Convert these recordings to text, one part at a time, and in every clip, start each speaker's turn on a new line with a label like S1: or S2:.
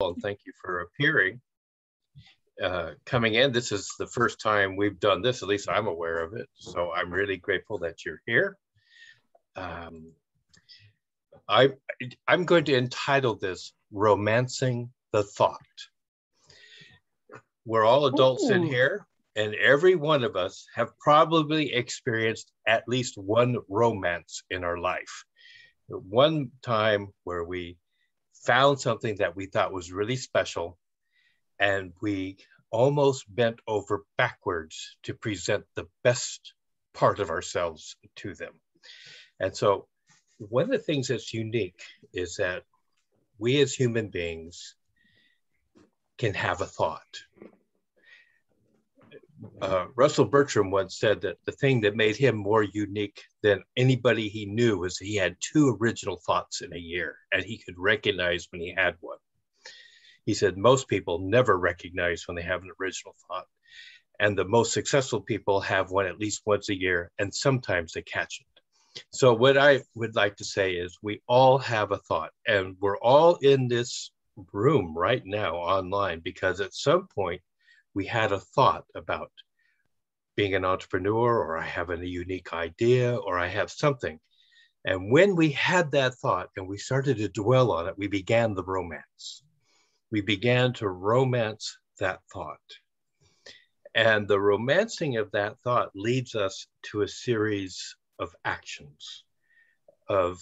S1: and thank you for appearing. Coming in, this is the first time we've done this, at least I'm aware of it. So I'm really grateful that you're here. Um, I, I'm going to entitle this Romancing the Thought. We're all adults in here, and every one of us have probably experienced at least one romance in our life. One time where we found something that we thought was really special, and we almost bent over backwards to present the best part of ourselves to them. And so one of the things that's unique is that we as human beings can have a thought. Russell Bertram once said that the thing that made him more unique than anybody he knew was he had two original thoughts in a year, and he could recognize when he had one. He said most people never recognize when they have an original thought, and the most successful people have one at least once a year, and sometimes they catch it. So what I would like to say is we all have a thought, and we're all in this room right now online because at some point we had a thought about being an entrepreneur, or I have a unique idea, or I have something. And when we had that thought and we started to dwell on it, we began the romance. We began to romance that thought. And the romancing of that thought leads us to a series of actions of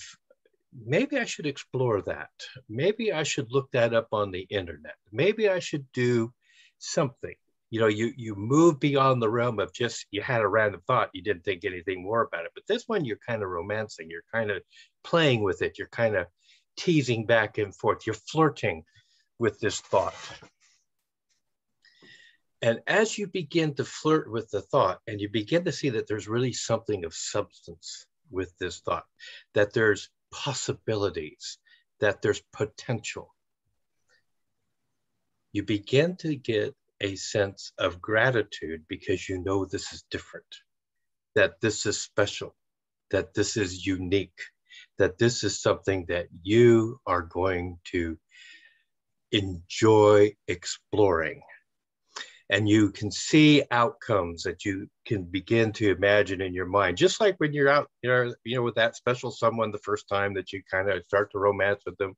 S1: maybe I should explore that. Maybe I should look that up on the internet. Maybe I should do something. You know, you move beyond the realm of just you had a random thought, you didn't think anything more about it. But this one, you're kind of romancing, you're kind of playing with it, you're kind of teasing back and forth, you're flirting with this thought. And as you begin to flirt with the thought and you begin to see that there's really something of substance with this thought, that there's possibilities, that there's potential, you begin to get a sense of gratitude because you know this is different, that this is special, that this is unique, that this is something that you are going to enjoy exploring. And you can see outcomes that you can begin to imagine in your mind, just like when you're out, with that special someone the first time that you kind of start to romance with them,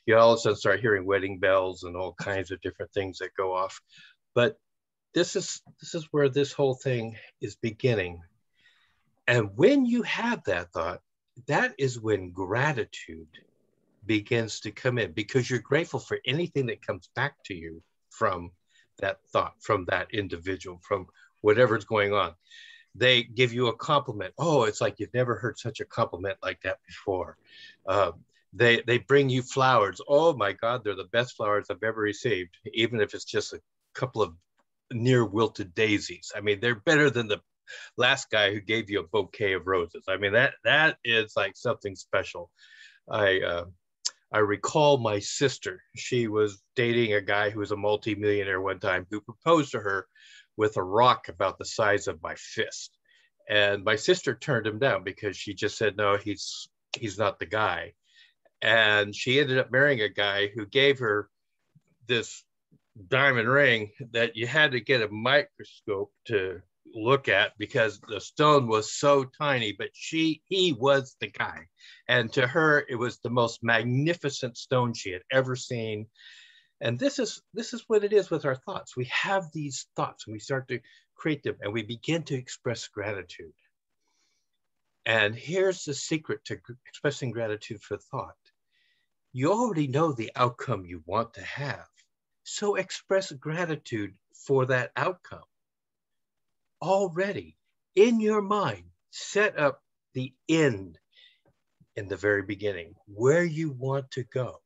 S1: you all of a sudden start hearing wedding bells and all kinds of different things that go off. But this is where this whole thing is beginning. And when you have that thought, that is when gratitude begins to come in, because you're grateful for anything that comes back to you from that thought, from that individual, from whatever's going on. They give you a compliment. Oh, it's like you've never heard such a compliment like that before. They bring you flowers. Oh my God, they're the best flowers I've ever received, even if it's just a couple of near wilted daisies. I mean, they're better than the last guy who gave you a bouquet of roses. I mean, that is like something special. I recall my sister. She was dating a guy who was a multimillionaire one time who proposed to her with a rock about the size of my fist. And my sister turned him down because she just said, no, he's not the guy. And she ended up marrying a guy who gave her this diamond ring that you had to get a microscope to look at because the stone was so tiny, but he was the guy. And to her, it was the most magnificent stone she had ever seen. And this is what it is with our thoughts. We have these thoughts and we start to create them and we begin to express gratitude. And here's the secret to expressing gratitude for thought. You already know the outcome you want to have. So express gratitude for that outcome. Already in your mind, set up the end in the very beginning, where you want to go.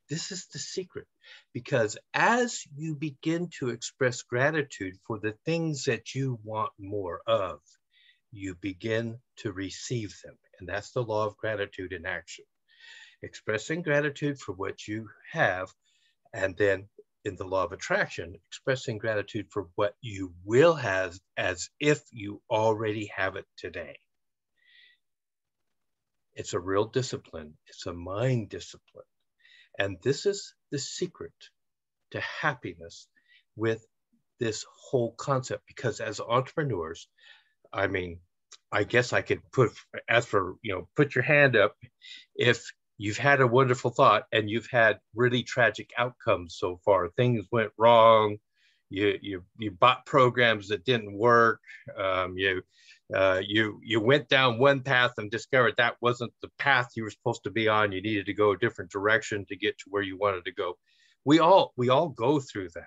S1: This is the secret, because as you begin to express gratitude for the things that you want more of, you begin to receive them. And that's the law of gratitude in action. Expressing gratitude for what you have, and then in the law of attraction, expressing gratitude for what you will have as if you already have it today. It's a real discipline. It's a mind discipline. And this is the secret to happiness with this whole concept. Because as entrepreneurs, I mean, I guess I could put your hand up if you've had a wonderful thought and you've had really tragic outcomes so far. Things went wrong. You bought programs that didn't work. You went down one path and discovered that wasn't the path you were supposed to be on. You needed to go a different direction to get to where you wanted to go. We all go through that.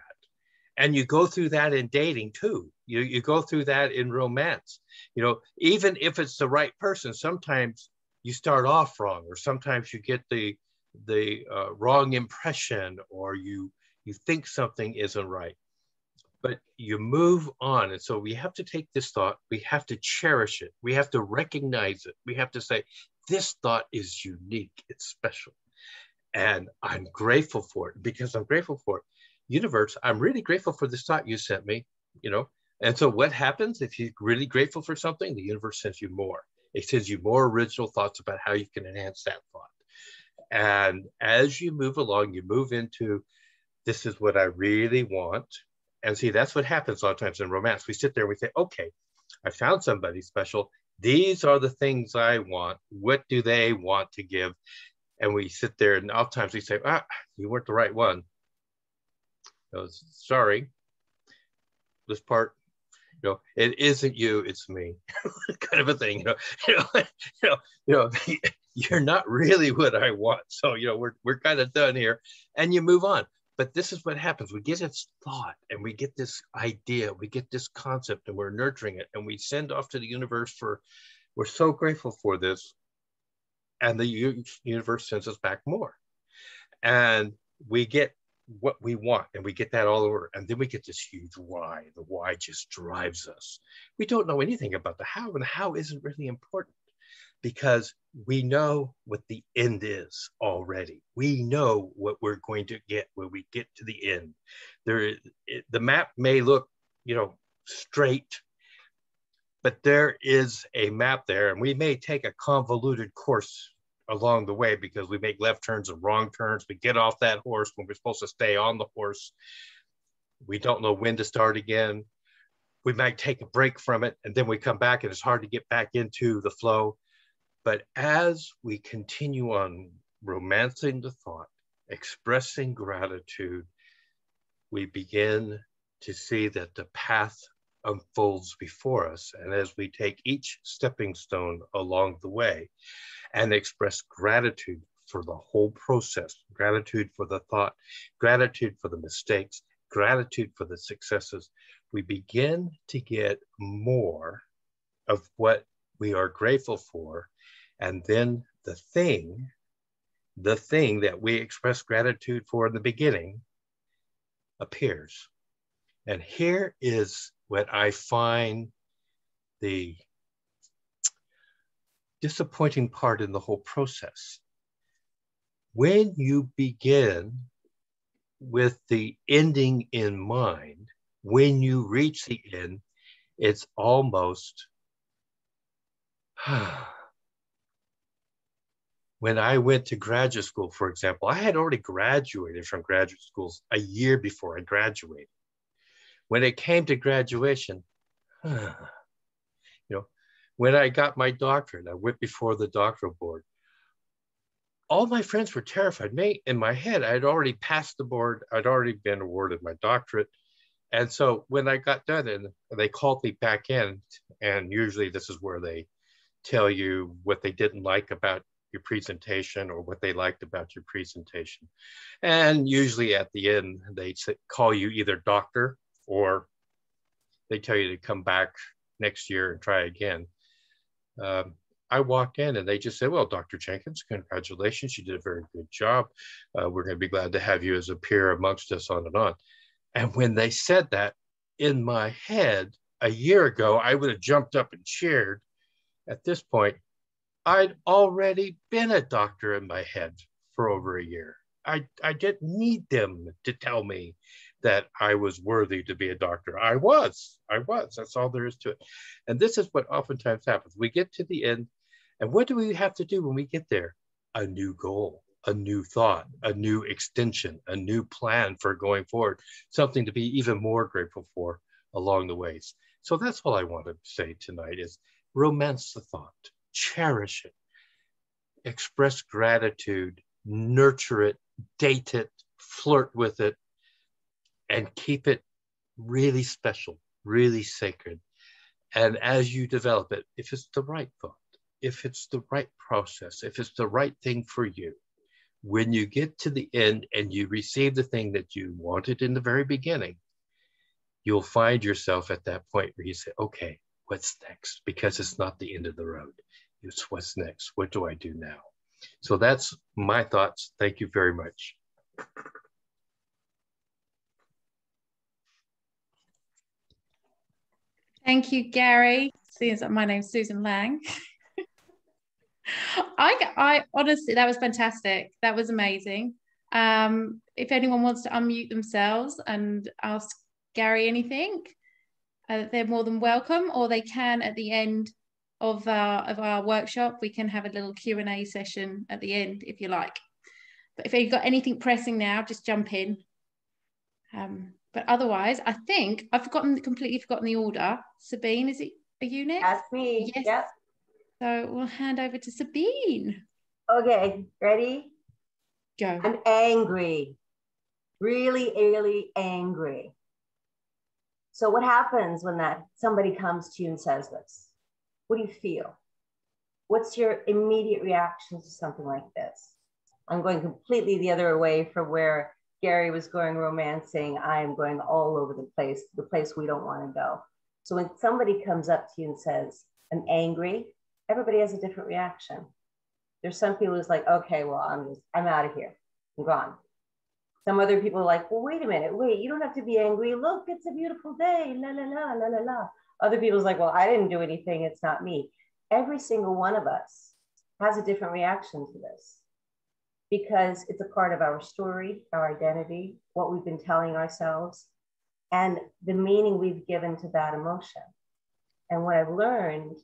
S1: And you go through that in dating too. You go through that in romance. Even if it's the right person, sometimes you start off wrong, or sometimes you get the wrong impression, or you think something isn't right. But you move on. And so we have to take this thought, we have to cherish it, we have to recognize it, we have to say, this thought is unique, it's special. And I'm grateful for it. Because I'm grateful for it, universe, I'm really grateful for this thought you sent me, And so what happens if you're really grateful for something? The universe sends you more. It sends you more original thoughts about how you can enhance that thought. And as you move along, you move into, this is what I really want. And see, that's what happens a lot of times in romance. We sit there and we say, okay, I found somebody special. These are the things I want. What do they want to give? And we sit there and oftentimes we say, you weren't the right one. Sorry, this part, it isn't you, it's me, kind of a thing. You're not really what I want. So we're kind of done here, and you move on. But this is what happens. We get this thought, and we get this idea, we get this concept, and we're nurturing it, and we send off to the universe we're so grateful for this, and the universe sends us back more, and we get what we want, and we get that all over. And then we get this huge why. The why just drives us. We don't know anything about the how, and the how isn't really important, because we know what the end is already. We know what we're going to get when we get to the end. The map may look, straight, but there is a map there, and we may take a convoluted course along the way because we make left turns and wrong turns. We get off that horse when we're supposed to stay on the horse. We don't know when to start again. We might take a break from it, and then we come back, and it's hard to get back into the flow. But as we continue on romancing the thought, expressing gratitude, we begin to see that the path unfolds before us. And as we take each stepping stone along the way and express gratitude for the whole process, gratitude for the thought, gratitude for the mistakes, gratitude for the successes, we begin to get more of what we are grateful for. And then the thing that we express gratitude for in the beginning appears. And here is what I find the disappointing part in the whole process. When you begin with the ending in mind, when you reach the end, it's almost when I went to graduate school, for example, I had already graduated from graduate schools a year before I graduated. When it came to graduation, when I got my doctorate, I went before the doctoral board. All my friends were terrified. In my head, I'd already passed the board. I'd already been awarded my doctorate. And so when I got done, and they called me back in, and usually this is where they tell you what they didn't like about your presentation or what they liked about your presentation. And usually at the end, they call you either doctor, or they tell you to come back next year and try again. I walked in and they just said, well, Dr. Jenkins, congratulations. You did a very good job. We're going to be glad to have you as a peer amongst us, on and on. And when they said that, in my head, a year ago, I would have jumped up and cheered. At this point, I'd already been a doctor in my head for over a year. I didn't need them to tell me that I was worthy to be a doctor. I was. That's all there is to it. And this is what oftentimes happens. We get to the end, and what do we have to do when we get there? A new goal. a new thought, a new extension, a new plan for going forward, something to be even more grateful for along the ways. So that's all I want to say tonight is romance the thought, cherish it, express gratitude, nurture it, date it, flirt with it, and keep it really special, really sacred. And as you develop it, if it's the right thought, if it's the right process, if it's the right thing for you, when you get to the end and you receive the thing that you wanted in the very beginning, you'll find yourself at that point where you say, okay, what's next? Because it's not the end of the road. It's what's next. What do I do now? So that's my thoughts. Thank you very much.
S2: Thank you, Gary. My name's Susan Lang. I honestly, that was fantastic. That was amazing. If anyone wants to unmute themselves and ask Gary anything, they're more than welcome, or they can at the end of our workshop. We can have a little Q&A session at the end if you like. But if you've got anything pressing now, just jump in. But otherwise, I think I've completely forgotten the order. Sabine, are you next?
S3: That's me.
S2: Yes.
S3: Yep.
S2: So we'll hand over to Sabine.
S3: Okay, ready?
S2: Go.
S3: I'm angry. Really, really angry. So what happens when somebody comes to you and says this? What do you feel? What's your immediate reaction to something like this? I'm going completely the other way from where Gary was going romancing. I'm going all over the place we don't want to go. So when somebody comes up to you and says, I'm angry, everybody has a different reaction. There's some people who's like, okay, well, I'm out of here. I'm gone. Some other people are like, well, wait a minute, you don't have to be angry. Look, it's a beautiful day, la, la, la, la, la, la. Other people's like, well, I didn't do anything. It's not me. Every single one of us has a different reaction to this because it's a part of our story, our identity, what we've been telling ourselves, and the meaning we've given to that emotion. And what I've learned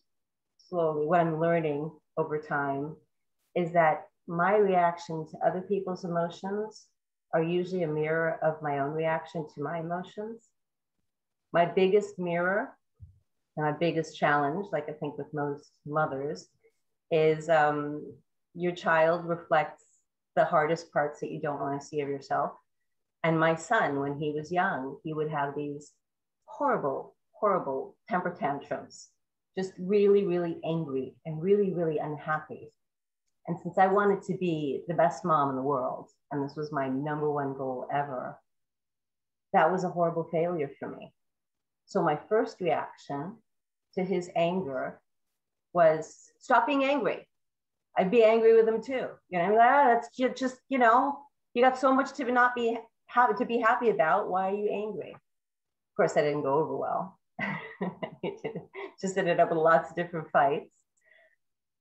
S3: slowly, what I'm learning over time, is that my reaction to other people's emotions are usually a mirror of my own reaction to my emotions. My biggest mirror and my biggest challenge, like I think with most mothers, is your child reflects the hardest parts that you don't want to see of yourself. And my son, when he was young, he would have these horrible, horrible temper tantrums, just really, really angry and really, really unhappy. And since I wanted to be the best mom in the world, and this was my #1 goal ever, that was a horrible failure for me. So my first reaction to his anger was stop being angry. I'd be angry with him too. You know, that's just, you got so much to not be happy about. Why are you angry? Of course, that didn't go over well. Just ended up with lots of different fights.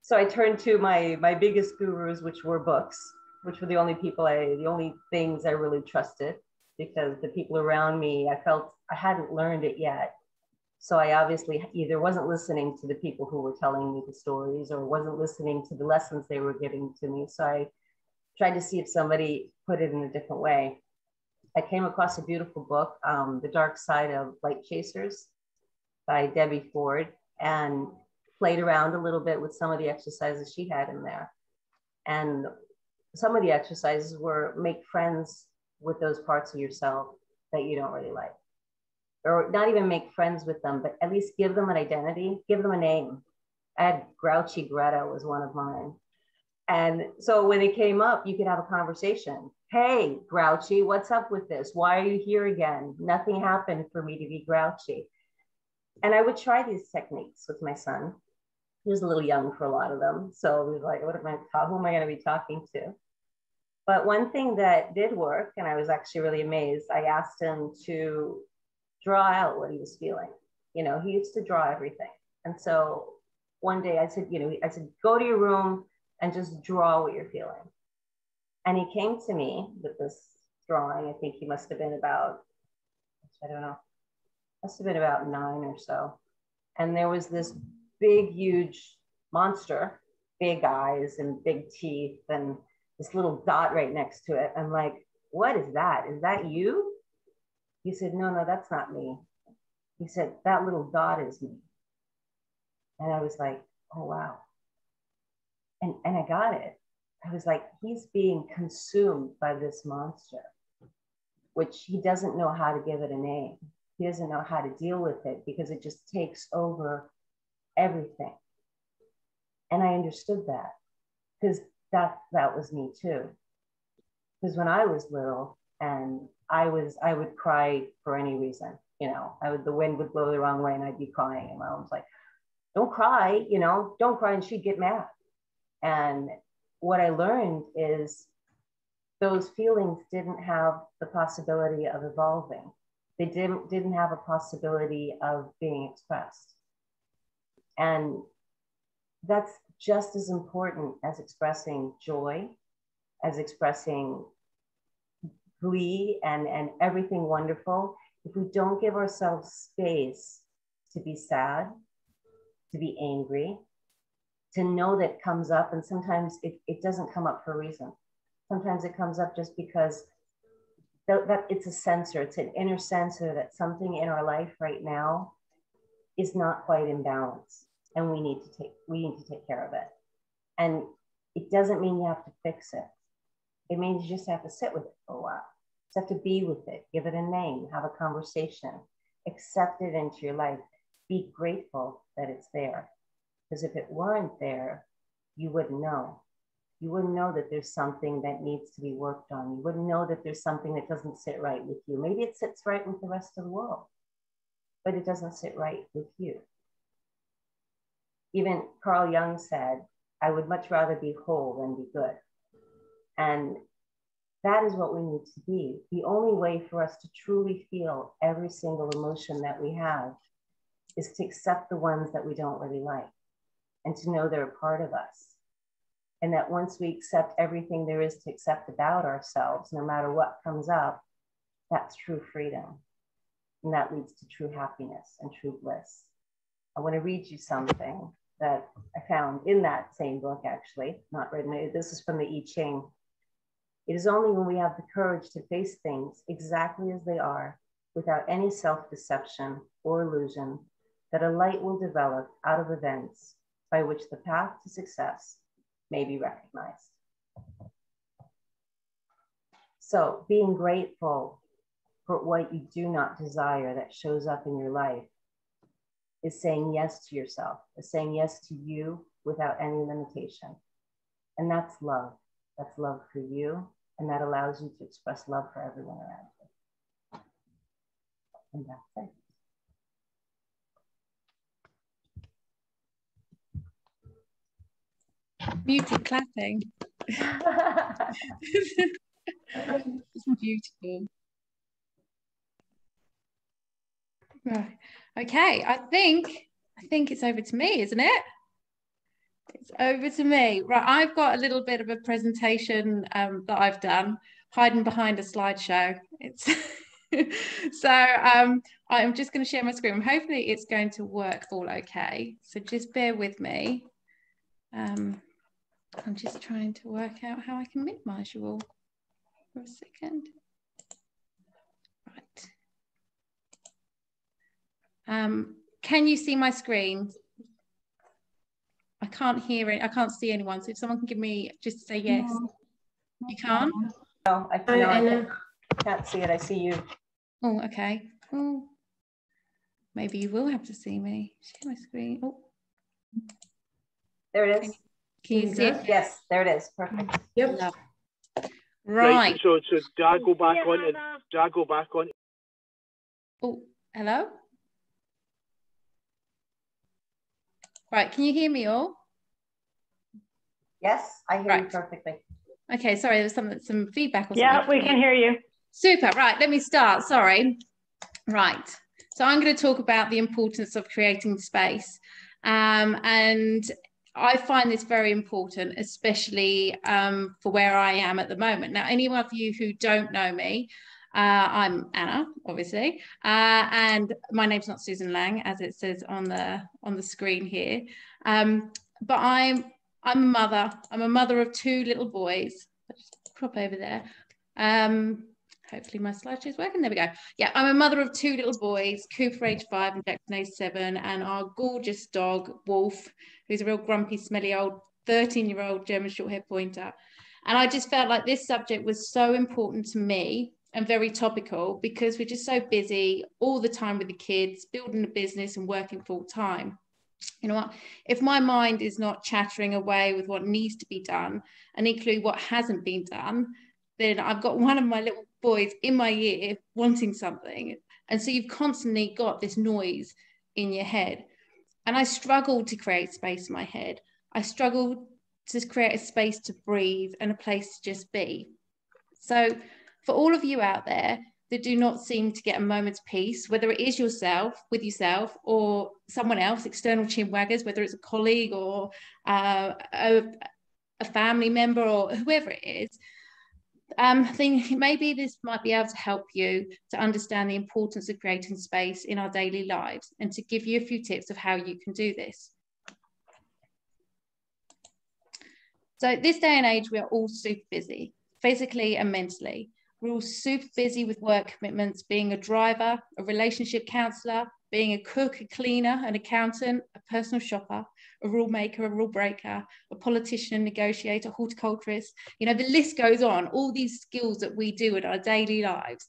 S3: So I turned to my biggest gurus, which were books, which were the only things I really trusted, because the people around me, I felt I hadn't learned it yet. So I obviously either wasn't listening to the people who were telling me the stories or wasn't listening to the lessons they were giving to me. So I tried to see if somebody put it in a different way. I came across a beautiful book, The Dark Side of Light Chasers by Debbie Ford, and played around a little bit with some of the exercises she had in there. And some of the exercises were make friends with those parts of yourself that you don't really like. Or not even make friends with them, but at least give them an identity, give them a name. I had Grouchy Greta was one of mine. And so when it came up, you could have a conversation. Hey, Grouchy, what's up with this? Why are you here again? Nothing happened for me to be grouchy. And I would try these techniques with my son. He was a little young for a lot of them. So we was like, who am I going to be talking to? But one thing that did work, and I was actually really amazed, I asked him to draw out what he was feeling. He used to draw everything. And so one day I said, go to your room and just draw what you're feeling. And he came to me with this drawing. I think he must have been about, must have been about 9 or so. And there was this big, huge monster, big eyes and big teeth. And this little dot right next to it. I'm like, what is that? Is that you? He said, no, that's not me. He said, that little dot is me. And I was like, oh, wow. And I got it. I was like, he's being consumed by this monster, which he doesn't know how to give it a name. He doesn't know how to deal with it because it just takes over everything. And I understood that because that was me too. Because when I was little and I would cry for any reason, you know, the wind would blow the wrong way and I'd be crying. And my mom was like, don't cry, you know, don't cry. And she'd get mad. And what I learned is those feelings didn't have the possibility of evolving. They didn't have a possibility of being expressed. And that's just as important as expressing joy, as expressing glee and everything wonderful. If we don't give ourselves space to be sad, to be angry, to know that it comes up, and sometimes it doesn't come up for a reason. Sometimes it comes up just because that it's a sensor, it's an inner sensor that something in our life right now is not quite in balance, and we need to take care of it. And it doesn't mean you have to fix it. It means you just have to sit with it for a while. You just have to be with it, give it a name, have a conversation, accept it into your life, be grateful that it's there. Because if it weren't there, you wouldn't know. You wouldn't know that there's something that needs to be worked on. You wouldn't know that there's something that doesn't sit right with you. Maybe it sits right with the rest of the world, but it doesn't sit right with you. Even Carl Jung said, I would much rather be whole than be good. And that is what we need to be. The only way for us to truly feel every single emotion that we have is to accept the ones that we don't really like and to know they're a part of us. And that once we accept everything there is to accept about ourselves, no matter what comes up, that's true freedom. And that leads to true happiness and true bliss. I want to read you something that I found in that same book, actually, not written. This is from the I Ching. It is only when we have the courage to face things exactly as they are, without any self-deception or illusion, that a light will develop out of events by which the path to success may be recognized. So being grateful for what you do not desire that shows up in your life is saying yes to yourself, is saying yes to you without any limitation. And that's love. That's love for you. And that allows you to express love for everyone around you. And that's it.
S2: Muted clapping. It's beautiful. Right. Okay. I think it's over to me, isn't it? It's over to me. Right. I've got a little bit of a presentation that I've done, hiding behind a slideshow. It's so I'm just going to share my screen. Hopefully it's going to work all okay. So just bear with me. I'm just trying to work out how I can minimize you all for a second. Right. Can you see my screen? I can't hear it. I can't see anyone. So if someone can give me just say yes. No. You can't?
S3: No, I can't see it. I see you.
S2: Oh, okay. Oh, maybe you will have to see me. Share my screen. Oh,
S3: there it is.
S2: Can you see it?
S3: Yes, there it is. Perfect.
S2: Yep. Right.
S4: So Dad, go back on. Dad, go back on.
S2: Oh, hello. Right. Can you hear me all?
S3: Yes, I hear you perfectly.
S2: Okay. Sorry, there's some feedback. Or
S5: yeah,
S2: something.
S5: We can hear you.
S2: Super. Right. Let me start. Sorry. Right. So I'm going to talk about the importance of creating space, and I find this very important, especially for where I am at the moment. Now, any of you who don't know me, I'm Anna, obviously, and my name's not Susan Lang, as it says on the screen here. But I'm a mother. I'm a mother of two little boys. I'll just prop over there. Hopefully my slideshow is working. There we go. Yeah, I'm a mother of 2 little boys, Cooper age 5 and Jackson age 7, and our gorgeous dog, Wolf, who's a real grumpy, smelly old 13-year-old German short-haired pointer. And I just felt like this subject was so important to me and very topical because we're just so busy all the time with the kids, building a business and working full time. You know what, if my mind is not chattering away with what needs to be done and equally what hasn't been done, then I've got one of my little boys in my ear wanting something. And so you've constantly got this noise in your head. And I struggle to create space in my head. I struggle to create a space to breathe and a place to just be. So for all of you out there that do not seem to get a moment's peace, whether it is yourself, with yourself, or someone else, external chin waggers, whether it's a colleague or a family member or whoever it is, think maybe this might be able to help you to understand the importance of creating space in our daily lives and to give you a few tips of how you can do this. So this day and age, we are all super busy, physically and mentally. We're all super busy with work commitments, being a driver, a relationship counsellor, being a cook, a cleaner, an accountant, a personal shopper, a rule maker, a rule breaker, a politician, negotiator, horticulturist. You know, the list goes on, all these skills that we do in our daily lives.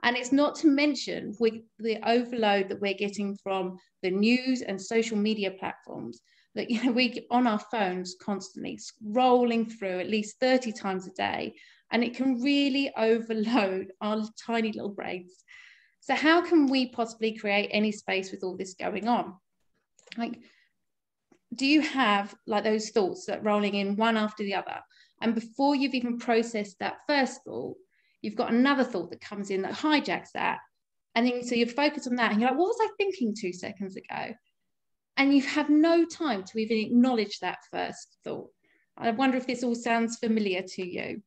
S2: And it's not to mention with the overload that we're getting from the news and social media platforms that, you know, we on our phones constantly scrolling through at least 30 times a day, and it can really overload our tiny little brains. So how can we possibly create any space with all this going on? Like, do you have like those thoughts that rolling in one after the other? And before you've even processed that first thought, you've got another thought that comes in that hijacks that. And then so you focus on that and you're like, what was I thinking 2 seconds ago? And you have no time to even acknowledge that first thought. I wonder if this all sounds familiar to you.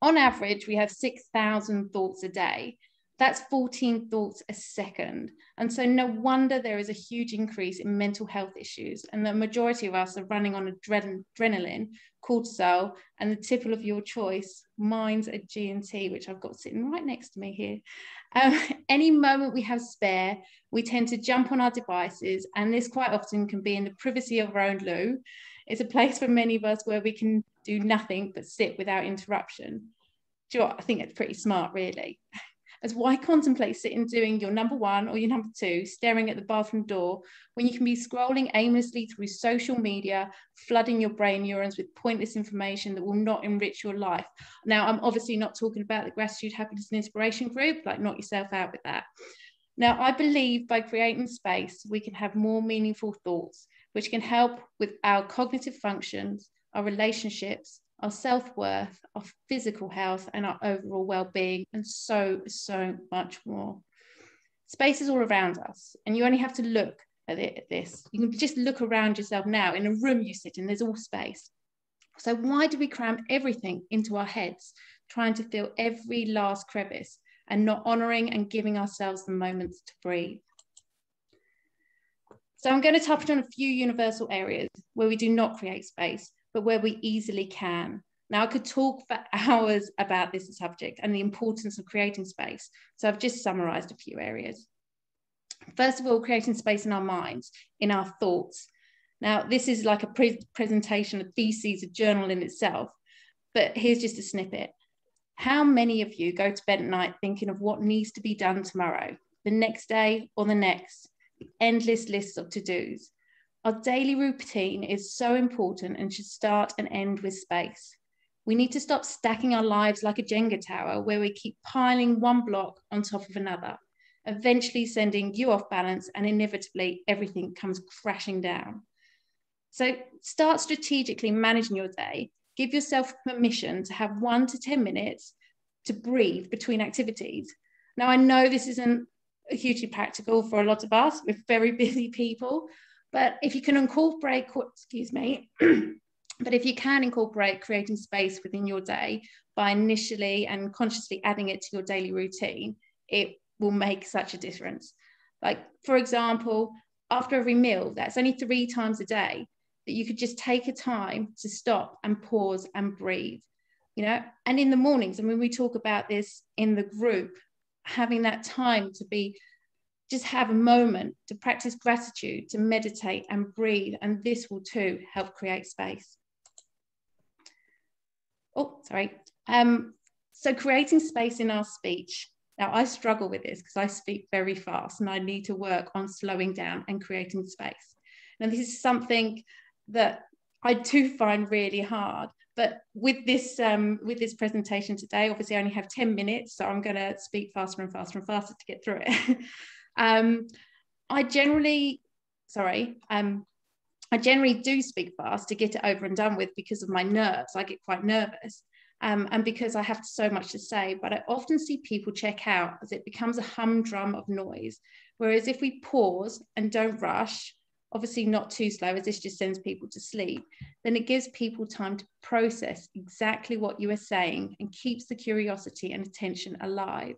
S2: On average, we have 6,000 thoughts a day. That's 14 thoughts a second. And so no wonder there is a huge increase in mental health issues. And the majority of us are running on adrenaline, cortisol, and the tipple of your choice. Mine's a G&T, which I've got sitting right next to me here. Any moment we have spare, we tend to jump on our devices. And this quite often can be in the privacy of our own loo. It's a place for many of us where we can do nothing but sit without interruption. Do you know what? I think it's pretty smart, really. As why contemplate sitting doing your number 1 or your number 2, staring at the bathroom door, when you can be scrolling aimlessly through social media, flooding your brain neurons with pointless information that will not enrich your life. Now, I'm obviously not talking about the gratitude, happiness, and inspiration group, like knock yourself out with that. Now, I believe by creating space, we can have more meaningful thoughts, which can help with our cognitive functions, our relationships, our self-worth, our physical health, and our overall well-being, and so much more. Space is all around us, and you only have to look at this. You can just look around yourself now. In a room you sit in, there's all space. So why do we cram everything into our heads, trying to fill every last crevice and not honouring and giving ourselves the moments to breathe? So I'm going to touch on a few universal areas where we do not create space, but where we easily can. Now, I could talk for hours about this subject and the importance of creating space. So I've just summarized a few areas. First of all, creating space in our minds, in our thoughts. Now, this is like a presentation, a thesis, a journal in itself, but here's just a snippet. How many of you go to bed at night thinking of what needs to be done tomorrow, the next day or the next? The endless lists of to-dos. Our daily routine is so important and should start and end with space. We need to stop stacking our lives like a Jenga tower where we keep piling one block on top of another, eventually sending you off balance and inevitably everything comes crashing down. So start strategically managing your day. Give yourself permission to have 1 to 10 minutes to breathe between activities. Now, I know this isn't hugely practical for a lot of us. We're very busy people. But if you can incorporate, but if you can incorporate creating space within your day by initially and consciously adding it to your daily routine, it will make such a difference. Like, for example, after every meal, that's only 3 times a day. that you could just take a time to stop and pause and breathe, you know. And in the mornings, I mean, we talk about this in the group, having that time to be, just have a moment to practice gratitude, to meditate and breathe. And this will too help create space. Oh, sorry. So creating space in our speech. Now, I struggle with this because I speak very fast and I need to work on slowing down and creating space. Now, this is something that I do find really hard. But with this presentation today, obviously I only have 10 minutes, so I'm going to speak faster and faster and faster to get through it. I generally do speak fast to get it over and done with because of my nerves. I get quite nervous. And because I have so much to say, but I often see people check out as it becomes a humdrum of noise. Whereas if we pause and don't rush, obviously not too slow, as this just sends people to sleep, then it gives people time to process exactly what you are saying and keeps the curiosity and attention alive.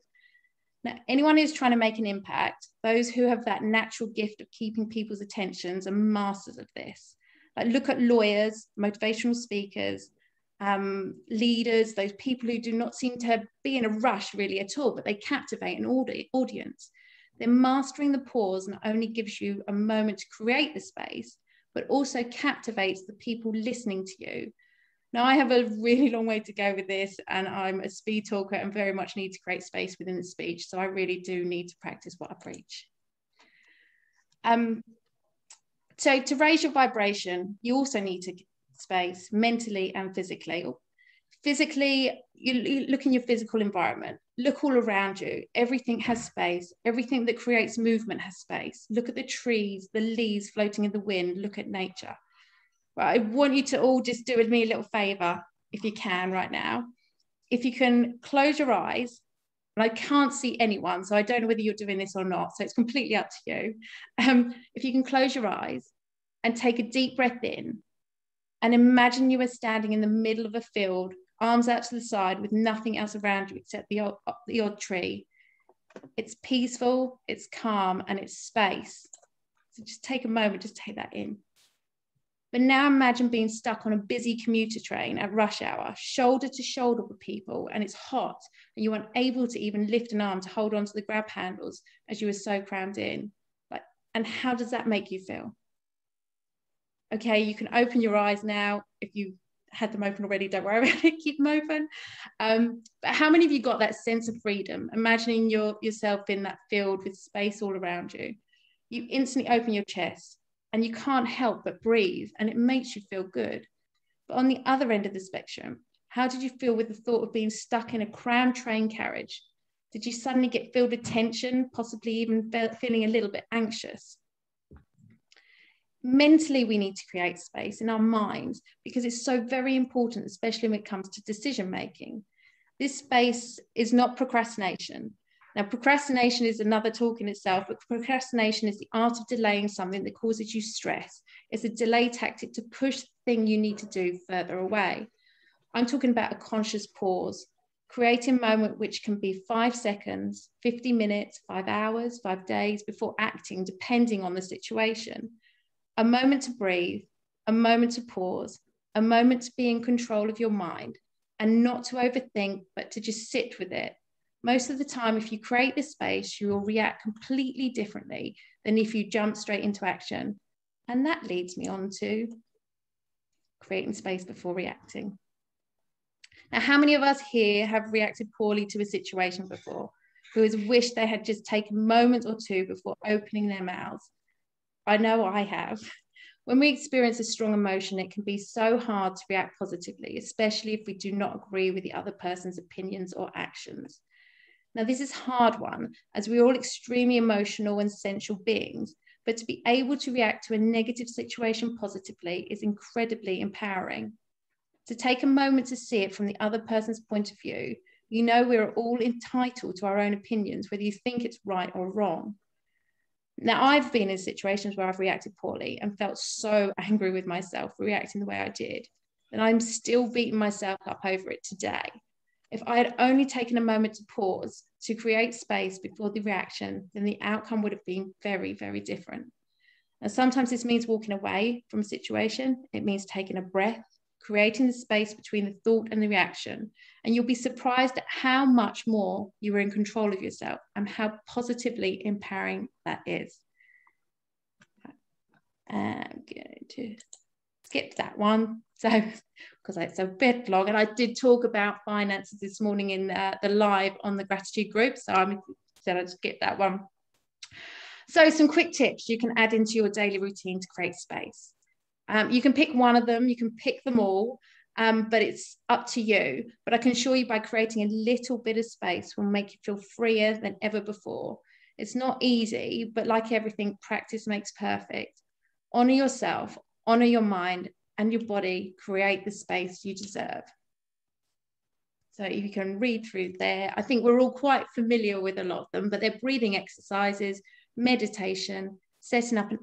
S2: Now, anyone who's trying to make an impact, those who have that natural gift of keeping people's attentions are masters of this. Like, look at lawyers, motivational speakers, leaders, those people who do not seem to be in a rush really at all, but they captivate an audience. Then mastering the pause not only gives you a moment to create the space, but also captivates the people listening to you. Now, I have a really long way to go with this, and I'm a speed talker and very much need to create space within the speech. So I really do need to practice what I preach. So to raise your vibration, you also need to space mentally and physically. Physically, you look in your physical environment, look all around you, everything has space, everything that creates movement has space. Look at the trees, the leaves floating in the wind, look at nature. Right, I want you to all just do me a little favor, if you can right now. If you can close your eyes, and I can't see anyone, so I don't know whether you're doing this or not, so it's completely up to you. If you can close your eyes and take a deep breath in, and imagine you are standing in the middle of a field, arms out to the side with nothing else around you except the odd tree. It's peaceful, it's calm, and it's space. So just take a moment, just take that in. But now imagine being stuck on a busy commuter train at rush hour, shoulder to shoulder with people, and it's hot, and you aren't able to even lift an arm to hold onto the grab handles as you are so crammed in. And how does that make you feel? Okay, you can open your eyes now. If you had them open already, don't worry about it, keep them open. But how many of you got that sense of freedom, imagining yourself in that field with space all around you? You instantly open your chest and you can't help but breathe, and it makes you feel good. But on the other end of the spectrum, how did you feel with the thought of being stuck in a crammed train carriage? Did you suddenly get filled with tension, possibly even feeling a little bit anxious? Mentally, we need to create space in our minds because it's so very important, especially when it comes to decision making. This space is not procrastination. Now, procrastination is another talk in itself, but procrastination is the art of delaying something that causes you stress. It's a delay tactic to push the thing you need to do further away. I'm talking about a conscious pause, creating a moment which can be 5 seconds, 50 minutes, 5 hours, 5 days before acting, depending on the situation. A moment to breathe, a moment to pause, a moment to be in control of your mind and not to overthink, but to just sit with it. Most of the time, if you create this space, you will react completely differently than if you jump straight into action. And that leads me on to creating space before reacting. Now, how many of us here have reacted poorly to a situation before, who has wished they had just taken a moment or two before opening their mouths? I know I have. When we experience a strong emotion, it can be so hard to react positively, especially if we do not agree with the other person's opinions or actions. Now, this is a hard one, as we're all extremely emotional and sensual beings, but to be able to react to a negative situation positively is incredibly empowering. To take a moment to see it from the other person's point of view, you know we're all entitled to our own opinions, whether you think it's right or wrong. Now, I've been in situations where I've reacted poorly and felt so angry with myself for reacting the way I did, and I'm still beating myself up over it today. If I had only taken a moment to pause, to create space before the reaction, then the outcome would have been very, very different. And sometimes this means walking away from a situation. It means taking a breath, creating the space between the thought and the reaction. And you'll be surprised at how much more you are in control of yourself and how positively empowering that is. I'm going to skip that one. So, because it's a bit long, and I did talk about finances this morning in the live on the gratitude group. So I'm said I'd skip that one. So some quick tips you can add into your daily routine to create space. You can pick one of them, you can pick them all, but it's up to you. But I can assure you by creating a little bit of space will make you feel freer than ever before. It's not easy, but like everything, practice makes perfect. Honor yourself, honor your mind and your body, create the space you deserve. So you can read through there. I think we're all quite familiar with a lot of them, but they're breathing exercises, meditation, setting up an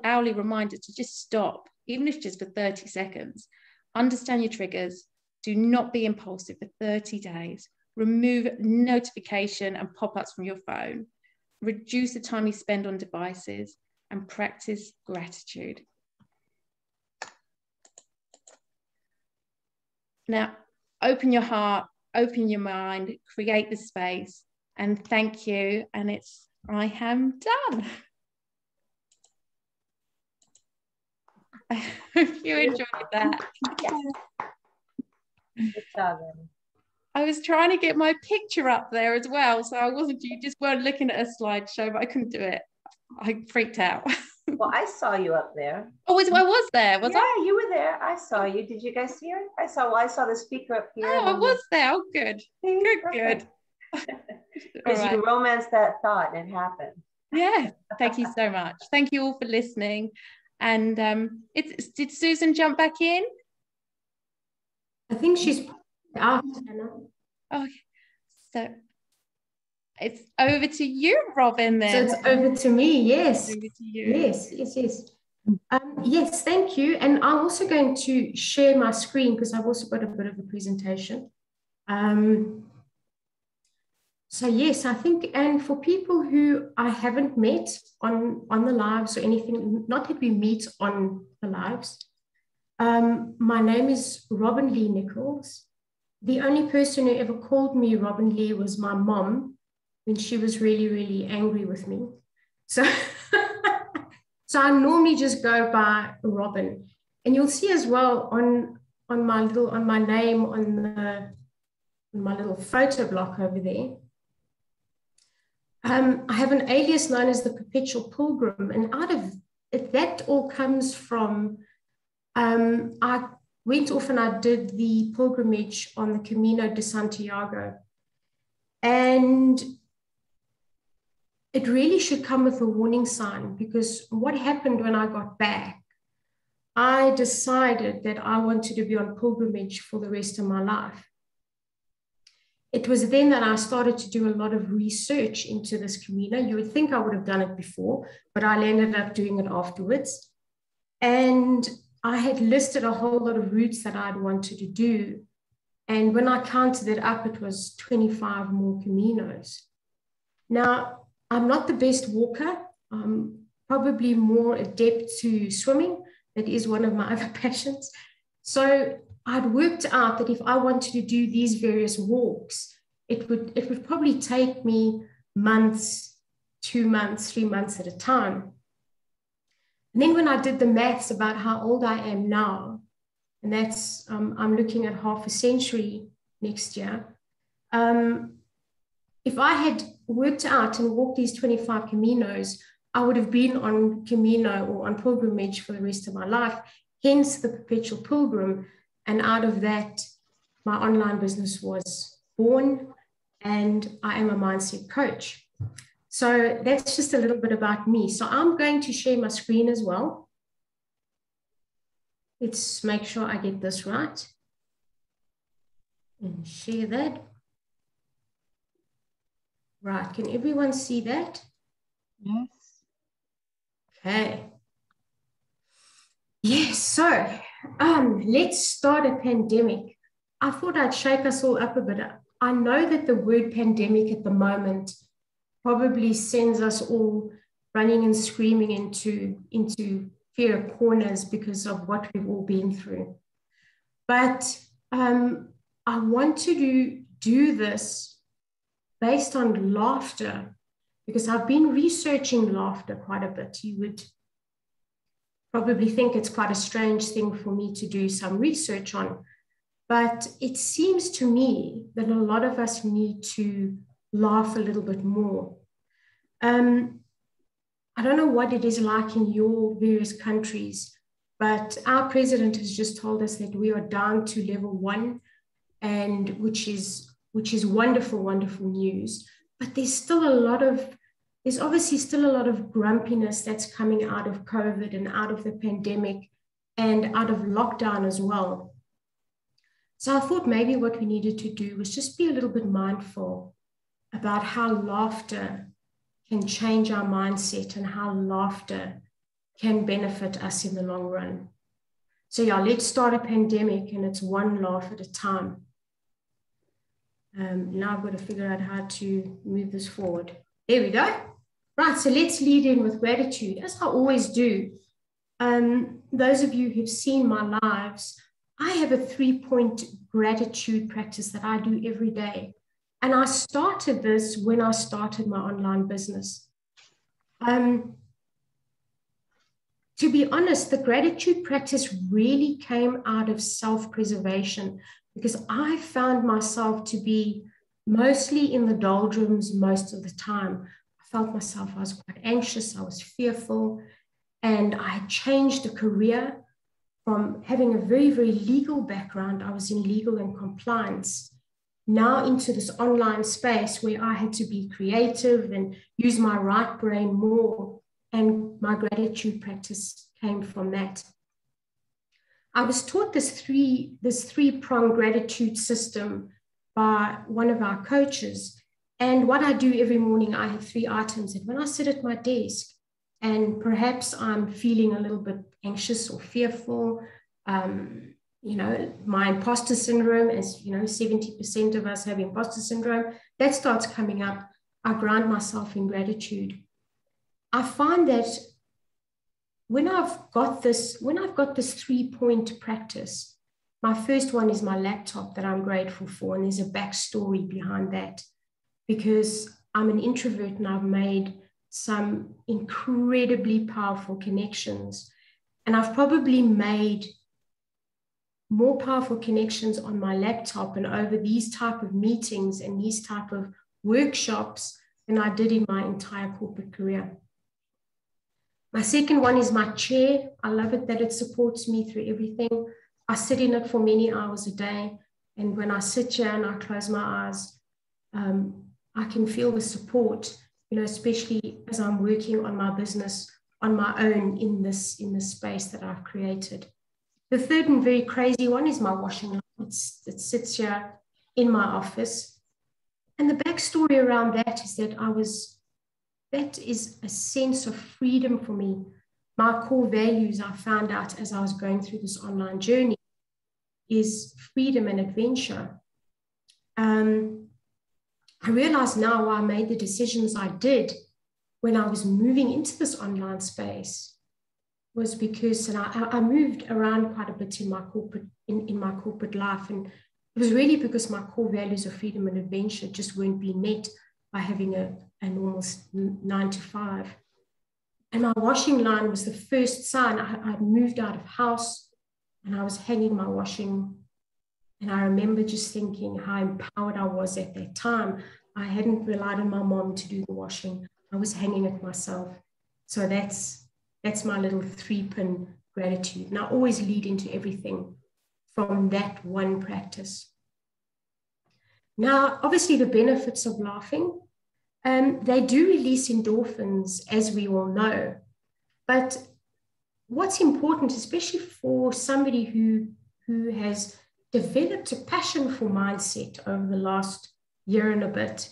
S2: hourly reminder to just stop, even if just for 30 seconds. Understand your triggers. Do not be impulsive for 30 days. Remove notification and pop-ups from your phone. Reduce the time you spend on devices and practice gratitude. Now, open your heart, open your mind, create the space, and thank you. And I am done. I hope you enjoyed that.
S3: Good job,
S2: I was trying to get my picture up there as well, so you just weren't looking at a slideshow, but I couldn't do it. I freaked out.
S3: Well, I saw you up there.
S2: Oh, I was there, was I?
S3: Yeah, you were there. I saw you. Did you guys see her? I saw the speaker up here.
S2: Oh, I was there. Oh, good. Good.
S3: Because you romanced that thought and it happened.
S2: Yeah, thank you so much. Thank you all for listening. And did Susan jump back in?
S5: I think she's out.
S2: Okay, so it's over to you, Robyn, then.
S5: So it's over to me, yes.
S2: Over to you.
S5: Yes. Yes, thank you. And I'm also going to share my screen because I've also got a bit of a presentation. So yes, I think, and for people who I haven't met on the lives or anything, not that we meet on the lives, my name is Robyn Lee Nichols. The only person who ever called me Robyn Lee was my mom when she was really, really angry with me. So, so I normally just go by Robyn. And you'll see as well on my name on my little photo block over there. I have an alias known as the Perpetual Pilgrim, and out of it, that all comes from, I went off and I did the pilgrimage on the Camino de Santiago, and it really should come with a warning sign, because what happened when I got back, I decided that I wanted to be on pilgrimage for the rest of my life. It was then that I started to do a lot of research into this Camino. You would think I would have done it before, but I ended up doing it afterwards. And I had listed a whole lot of routes that I'd wanted to do. And when I counted it up, it was 25 more Caminos. Now, I'm not the best walker. I'm probably more adept to swimming. That is one of my other passions. So I'd worked out that if I wanted to do these various walks, it would probably take me months, 2 months, 3 months at a time. And then when I did the maths about how old I am now, and that's, I'm looking at half a century next year, if I had worked out and walked these 25 Caminos, I would have been on Camino or on pilgrimage for the rest of my life, hence the Perpetual Pilgrim. And out of that, my online business was born, and I am a mindset coach. So that's just a little bit about me. So I'm going to share my screen as well. Let's make sure I get this right. And share that. Right, can everyone see that?
S2: Yes.
S5: Okay. Yes, so let's start a pandemic. I thought I'd shake us all up a bit. I know that the word pandemic at the moment probably sends us all running and screaming into fear corners because of what we've all been through. But I want to do this based on laughter, because I've been researching laughter quite a bit. You would probably think it's quite a strange thing for me to do some research on, but it seems to me that a lot of us need to laugh a little bit more. I don't know what it is like in your various countries, but our president has just told us that we are down to level 1, and which is wonderful, wonderful news. But there's obviously still a lot of grumpiness that's coming out of COVID and out of the pandemic and out of lockdown as well. So I thought maybe what we needed to do was just be a little bit mindful about how laughter can change our mindset and how laughter can benefit us in the long run. So yeah, let's start a pandemic, and it's one laugh at a time. Now I've got to figure out how to move this forward. There we go. Right, so let's lead in with gratitude, as I always do. Those of you who've seen my lives, I have a 3-point gratitude practice that I do every day. And I started this when I started my online business. To be honest, the gratitude practice really came out of self-preservation, because I found myself to be mostly in the doldrums most of the time. I felt myself, I was quite anxious, I was fearful, and I had changed a career from having a very, very legal background. I was in legal and compliance, now into this online space where I had to be creative and use my right brain more. And my gratitude practice came from that. I was taught this three-pronged gratitude system by one of our coaches. And what I do every morning, I have 3 items. And when I sit at my desk and perhaps I'm feeling a little bit anxious or fearful, my imposter syndrome, as you know, 70% of us have imposter syndrome, that starts coming up. I ground myself in gratitude. I find that when I've got this 3-point practice, my first one is my laptop that I'm grateful for. And there's a backstory behind that, because I'm an introvert and I've made some incredibly powerful connections. And I've probably made more powerful connections on my laptop and over these type of meetings and these type of workshops than I did in my entire corporate career. My second one is my chair. I love it that it supports me through everything. I sit in it for many hours a day. And when I sit here and I close my eyes, I can feel the support, especially as I'm working on my business on my own in this space that I've created. The third and very crazy one is my washing line. It sits here in my office. And the backstory around that is that is a sense of freedom for me. My core values, I found out as I was going through this online journey, is freedom and adventure. I realize now why I made the decisions I did when I was moving into this online space was because I moved around quite a bit in my corporate life, and it was really because my core values of freedom and adventure just weren't being met by having a normal 9 to 5. And my washing line was the first sign. I'd moved out of house and I was hanging my washing. And I remember just thinking how empowered I was at that time. I hadn't relied on my mom to do the washing. I was hanging it myself. So that's my little 3-pin gratitude. And I always lead into everything from that one practice. Now, obviously the benefits of laughing, they do release endorphins, as we all know. But what's important, especially for somebody who has developed a passion for mindset over the last year and a bit,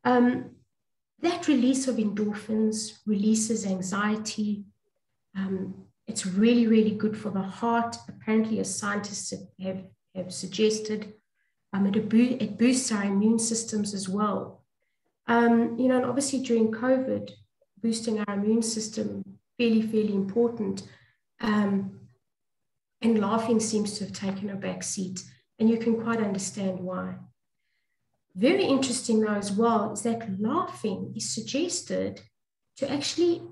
S5: that release of endorphins releases anxiety. It's really, really good for the heart. Apparently, as scientists have suggested, it boosts our immune systems as well. And obviously during COVID, boosting our immune system, fairly important. And laughing seems to have taken a back seat, and you can quite understand why. Very interesting though as well is that laughing is suggested to actually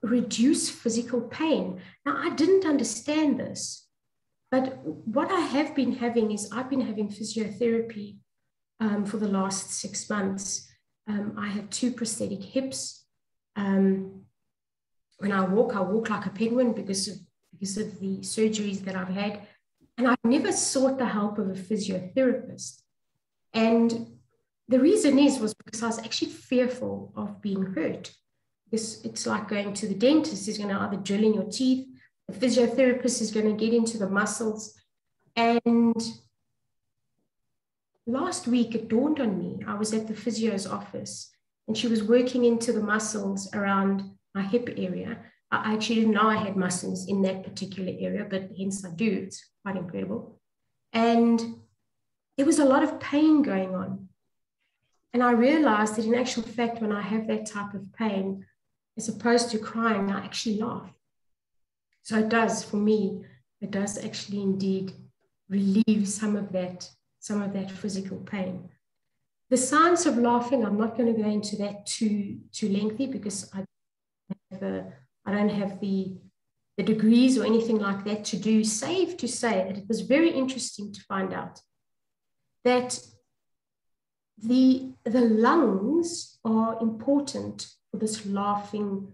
S5: reduce physical pain. Now, I didn't understand this, but what I have been having is I've been having physiotherapy for the last 6 months. I have 2 prosthetic hips. When I walk like a penguin because of the surgeries that I've had. And I've never sought the help of a physiotherapist. And the reason was because I was actually fearful of being hurt. Because it's like going to the dentist. He's going to either drill in your teeth. The physiotherapist is going to get into the muscles. And last week, it dawned on me. I was at the physio's office, and she was working into the muscles around my hip area. I actually didn't know I had muscles in that particular area, but hence I do. It's quite incredible. And there was a lot of pain going on. And I realized that in actual fact, when I have that type of pain, as opposed to crying, I actually laugh. So it does, for me, it does actually indeed relieve some of that physical pain. The science of laughing, I'm not going to go into that too lengthy because I don't have the degrees or anything like that to do. Safe to say that it was very interesting to find out that the lungs are important for this laughing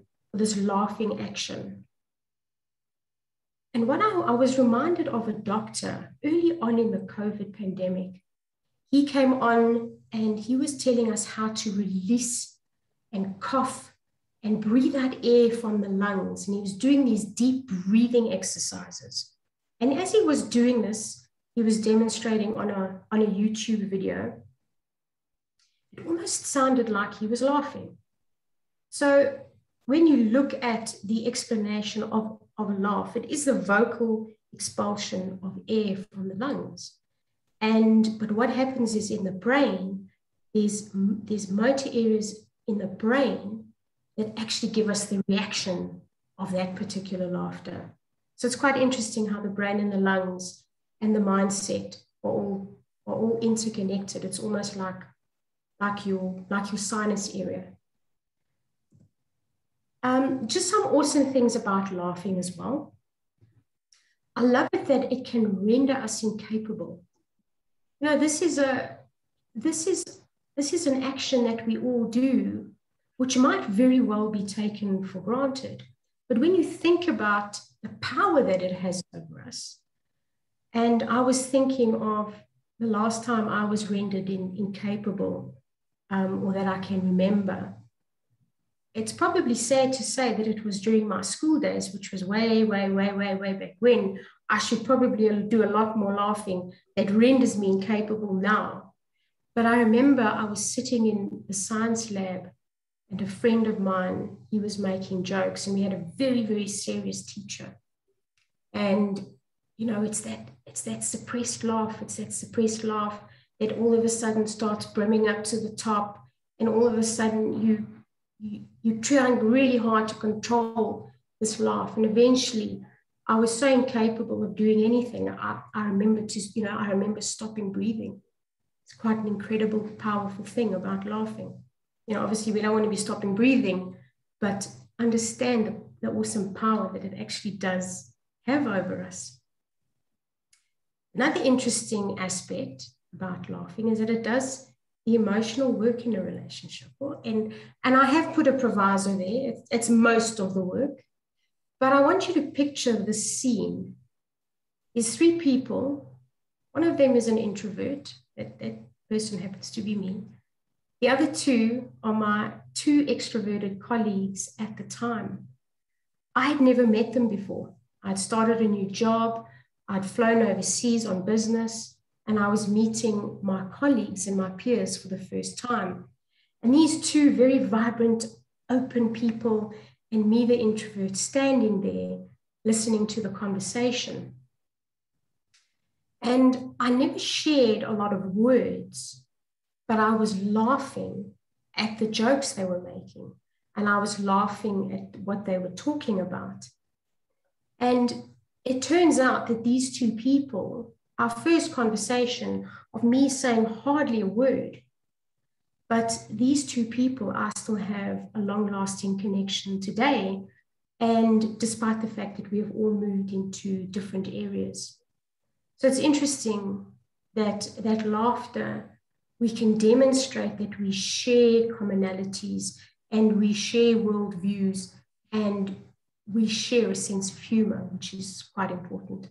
S5: action. And what I was reminded of a doctor early on in the COVID pandemic. He came on and he was telling us how to release and cough and breathe out air from the lungs. And he was doing these deep breathing exercises. And as he was doing this, he was demonstrating on a YouTube video. It almost sounded like he was laughing. So when you look at the explanation of a laugh, it is the vocal expulsion of air from the lungs. But what happens is in the brain, there's motor areas in the brain that actually give us the reaction of that particular laughter. So it's quite interesting how the brain and the lungs and the mindset are all interconnected. It's almost like your sinus area. Just some awesome things about laughing as well. I love it that it can render us incapable. You know, this is an action that we all do, which might very well be taken for granted. But when you think about the power that it has over us, and I was thinking of the last time I was rendered incapable, or that I can remember, it's probably sad to say that it was during my school days, which was way back when. I should probably do a lot more laughing that renders me incapable now. But I remember I was sitting in the science lab and a friend of mine, he was making jokes, and we had a very, very serious teacher. And, you know, it's that suppressed laugh. It's that suppressed laugh that all of a sudden starts brimming up to the top. And all of a sudden you're trying really hard to control this laugh. And eventually I was so incapable of doing anything. I remember stopping breathing. It's quite an incredible, powerful thing about laughing. You know, obviously we don't want to be stopping breathing, but understand the awesome power that it actually does have over us. Another interesting aspect about laughing is that it does the emotional work in a relationship. And I have put a proviso there. It's most of the work. But I want you to picture the scene. There's 3 people. One of them is an introvert. That person happens to be me. The other 2 are my 2 extroverted colleagues at the time. I had never met them before. I'd started a new job. I'd flown overseas on business, and I was meeting my colleagues and my peers for the first time. And these 2 very vibrant, open people, and me, the introvert, standing there, listening to the conversation. And I never shared a lot of words, but I was laughing at the jokes they were making. and I was laughing at what they were talking about. And it turns out that these two people, our first conversation of me saying hardly a word, but these two people, I still have a long-lasting connection today, and despite the fact that we have all moved into different areas. So it's interesting that laughter, we can demonstrate that we share commonalities and we share worldviews and we share a sense of humor, which is quite important.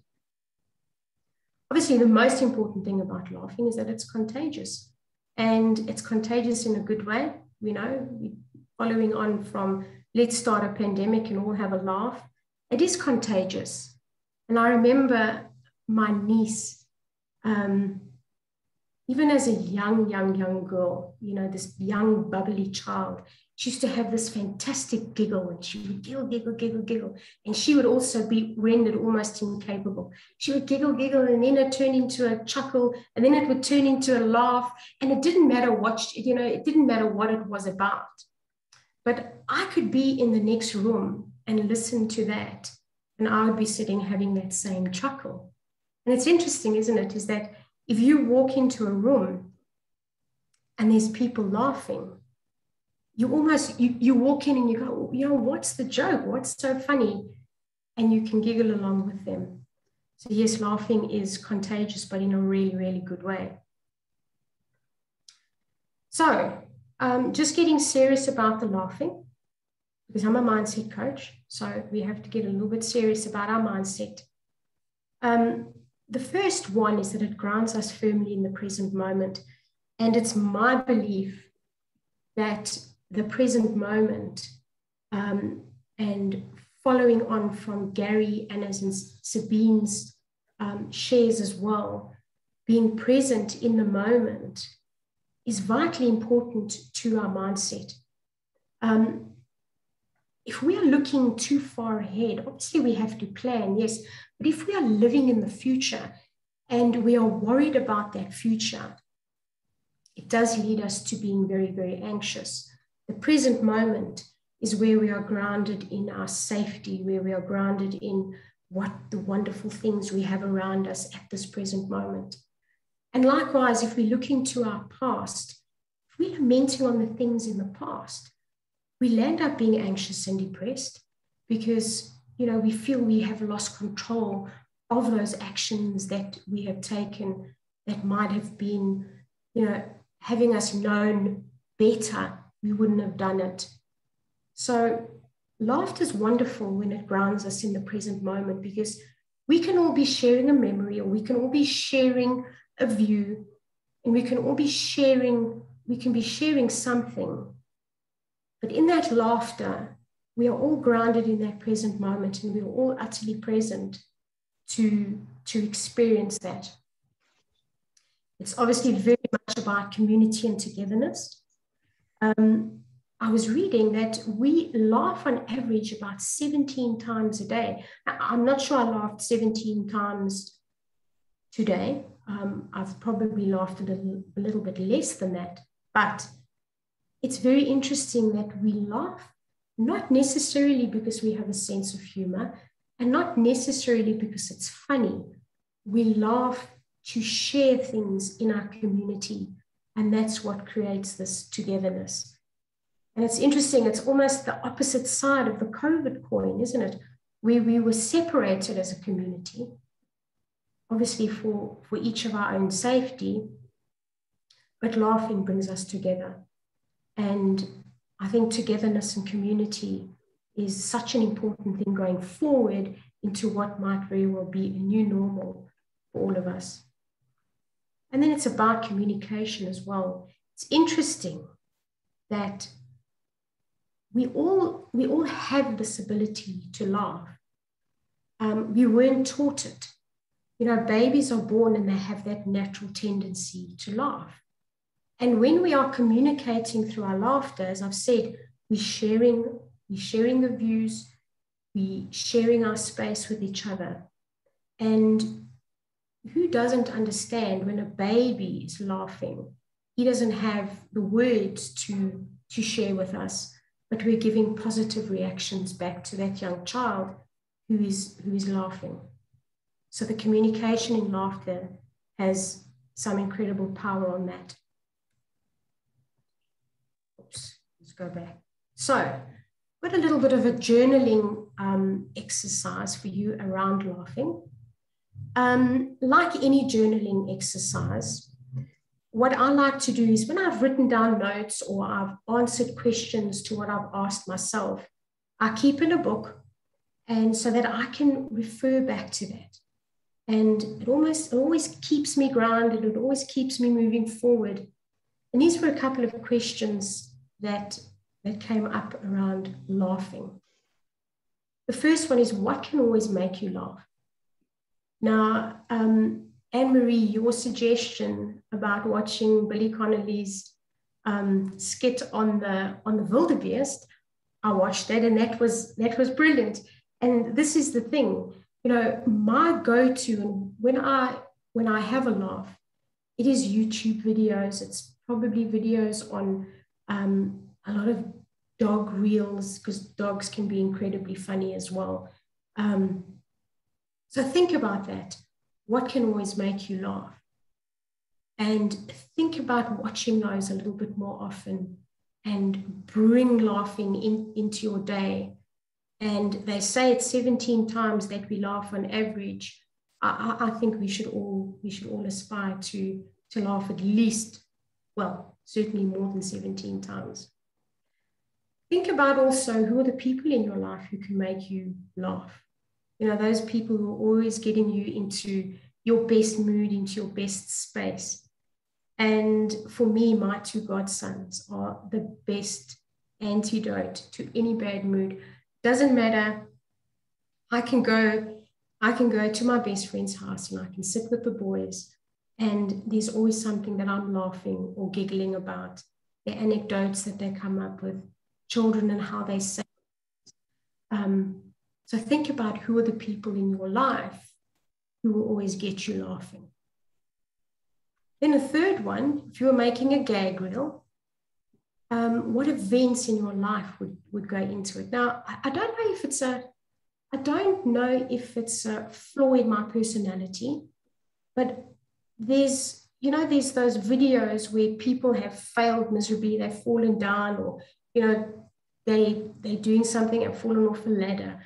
S5: Obviously, the most important thing about laughing is that it's contagious, and it's contagious in a good way. You know, following on from let's start a pandemic and all have a laugh. It is contagious. And I remember my niece, even as a young girl, you know, this young, bubbly child, she used to have this fantastic giggle, and she would giggle. And she would also be rendered almost incapable. She would giggle, and then it turned into a chuckle, and then it would turn into a laugh. And it didn't matter what, it didn't matter what it was about. But I could be in the next room and listen to that, and I would be sitting having that same chuckle. And it's interesting, isn't it, is that if you walk into a room and there's people laughing, you walk in and you go, you know, what's the joke? What's so funny? And you can giggle along with them. So yes, laughing is contagious, but in a really, really good way. So just getting serious about the laughing, because I'm a mindset coach, so we have to get a little bit serious about our mindset. The first one is that it grounds us firmly in the present moment. And it's my belief that the present moment, and following on from Gary and as in Sabine's shares as well, being present in the moment is vitally important to our mindset. If we are looking too far ahead, obviously we have to plan, yes, but if we are living in the future and we are worried about that future, it does lead us to being very, very anxious. The present moment is where we are grounded in our safety, where we are grounded in what the wonderful things we have around us at this present moment. And likewise, if we look into our past, if we're lamenting on the things in the past, we end up being anxious and depressed because, you know, we feel we have lost control of those actions that we have taken that might have been, you know, having us known better, we wouldn't have done it. So laughter is wonderful when it grounds us in the present moment, because we can all be sharing a memory, or we can all be sharing a view, and we can all be sharing, something. But in that laughter, we are all grounded in that present moment, and we are all utterly present to experience that. It's obviously very much about community and togetherness. I was reading that we laugh on average about 17 times a day. Now, I'm not sure I laughed 17 times today. I've probably laughed a little bit less than that. But it's very interesting that we laugh, not necessarily because we have a sense of humor, and not necessarily because it's funny. We laugh to share things in our community, and that's what creates this togetherness. And it's interesting, it's almost the opposite side of the COVID coin, isn't it? Where we were separated as a community, obviously for each of our own safety, but laughing brings us together. And I think togetherness and community is such an important thing going forward into what might very well be a new normal for all of us. And then it's about communication as well. It's interesting that we all have this ability to laugh. We weren't taught it. You know, babies are born and they have that natural tendency to laugh. And when we are communicating through our laughter, as I've said, we're sharing the views, we're sharing our space with each other. And who doesn't understand when a baby is laughing? He doesn't have the words to share with us, but we're giving positive reactions back to that young child who is laughing. So the communication in laughter has some incredible power on that. Oops, let's go back. So, got a little bit of a journaling exercise for you around laughing. Like any journaling exercise, what I like to do is when I've written down notes or I've answered questions to what I've asked myself, I keep in a book, and so that I can refer back to that. And it always keeps me grounded. It always keeps me moving forward. And these were a couple of questions that came up around laughing. The first one is, what can always make you laugh? Now, Anne-Marie, your suggestion about watching Billy Connolly's skit on the wildebeest, I watched that, and that was brilliant. And this is the thing, you know, my go-to, and when I have a laugh, it is YouTube videos. It's probably videos on a lot of dog reels, because dogs can be incredibly funny as well. So think about that. What can always make you laugh? And think about watching those a little bit more often and bring laughing into your day. And they say it's 17 times that we laugh on average. I think we should all aspire to laugh at least, well, certainly more than 17 times. Think about also who are the people in your life who can make you laugh. You know, those people who are always getting you into your best mood, into your best space. And for me, my two godsons are the best antidote to any bad mood. Doesn't matter. I can go to my best friend's house and I can sit with the boys, and there's always something that I'm laughing or giggling about. The anecdotes that they come up with, children and how they say. So think about who are the people in your life who will always get you laughing. Then a third one, if you were making a gag reel, what events in your life would go into it? Now, I don't know if it's a flaw in my personality, but there's those videos where people have failed miserably, they've fallen down, or, you know, they're doing something and fallen off a ladder.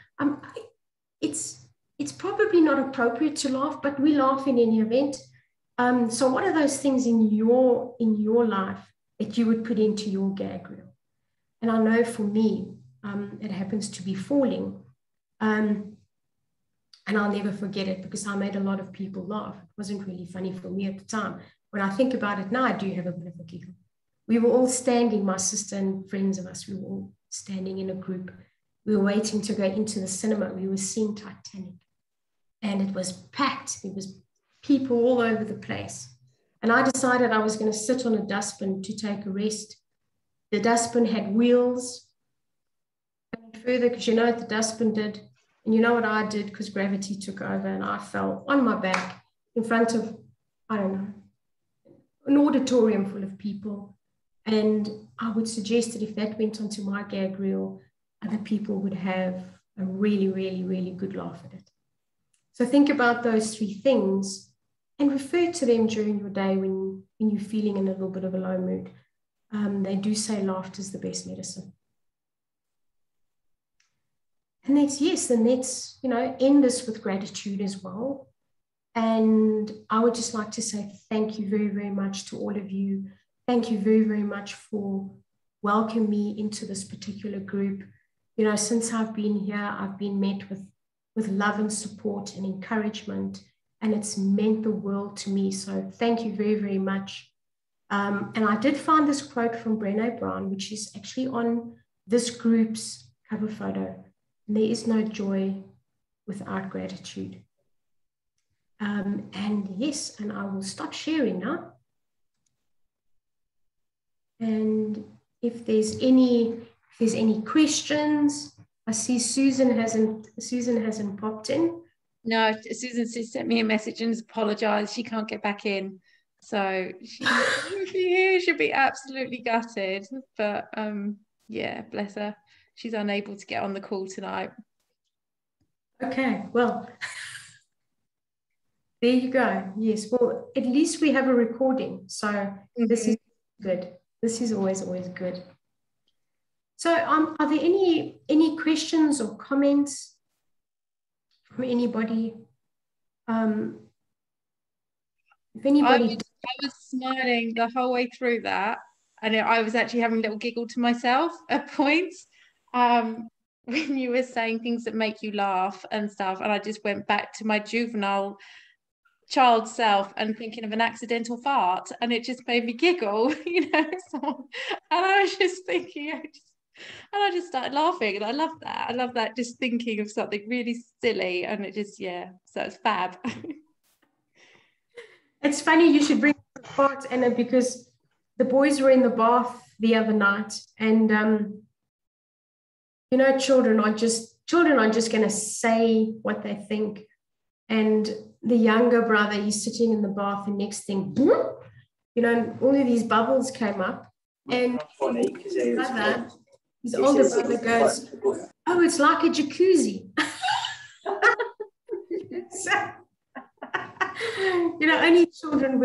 S5: It's probably not appropriate to laugh, but we laugh in any event. So what are those things in your life that you would put into your gag reel? And I know for me, it happens to be falling. And I'll never forget it because I made a lot of people laugh. It wasn't really funny for me at the time. When I think about it now, I do have a bit of a giggle. We were all standing, my sister and friends of us, we were all standing in a group. We were waiting to go into the cinema. We were seeing Titanic. And it was packed. There was people all over the place. And I decided I was going to sit on a dustbin to take a rest. The dustbin had wheels. Further, because you know what the dustbin did? And you know what I did? Because gravity took over and I fell on my back in front of, I don't know, an auditorium full of people. And I would suggest that if that went onto my gag reel, other people would have a really, really, really good laugh at it. So think about those three things and refer to them during your day when you're feeling in a little bit of a low mood. They do say laughter is the best medicine. And let's end this with gratitude as well. And I would just like to say thank you very, very much to all of you. Thank you very, very much for welcoming me into this particular group. You know, since I've been here, I've been met with love and support and encouragement, and it's meant the world to me. So thank you very, very much. And I did find this quote from Brené Brown, which is actually on this group's cover photo. There is no joy without gratitude. And yes, and I will stop sharing now. And if there's any questions, I see Susan hasn't popped in.
S2: No, Susan sent me a message and apologized. She can't get back in. So she'll be absolutely gutted. But yeah, bless her. She's unable to get on the call tonight.
S5: Okay, well, there you go. Yes, well, at least we have a recording. So this is good. This is always good. So are there any questions or comments from anybody? If anybody...
S2: I was smiling the whole way through that, and I was actually having a little giggle to myself at points when you were saying things that make you laugh and stuff, and I just went back to my juvenile child self and thinking of an accidental fart, and it just made me giggle, you know. And I was just thinking, and I just started laughing, and I love that, just thinking of something really silly, and it just, yeah, so it's fab.
S5: It's funny you should bring the fart, Anna, because the boys were in the bath the other night, and you know, children are just going to say what they think. And the younger brother, he's sitting in the bath, and next thing, you know, all of these bubbles came up, and his older brother goes, "Oh, it's like a jacuzzi." So, you know, only children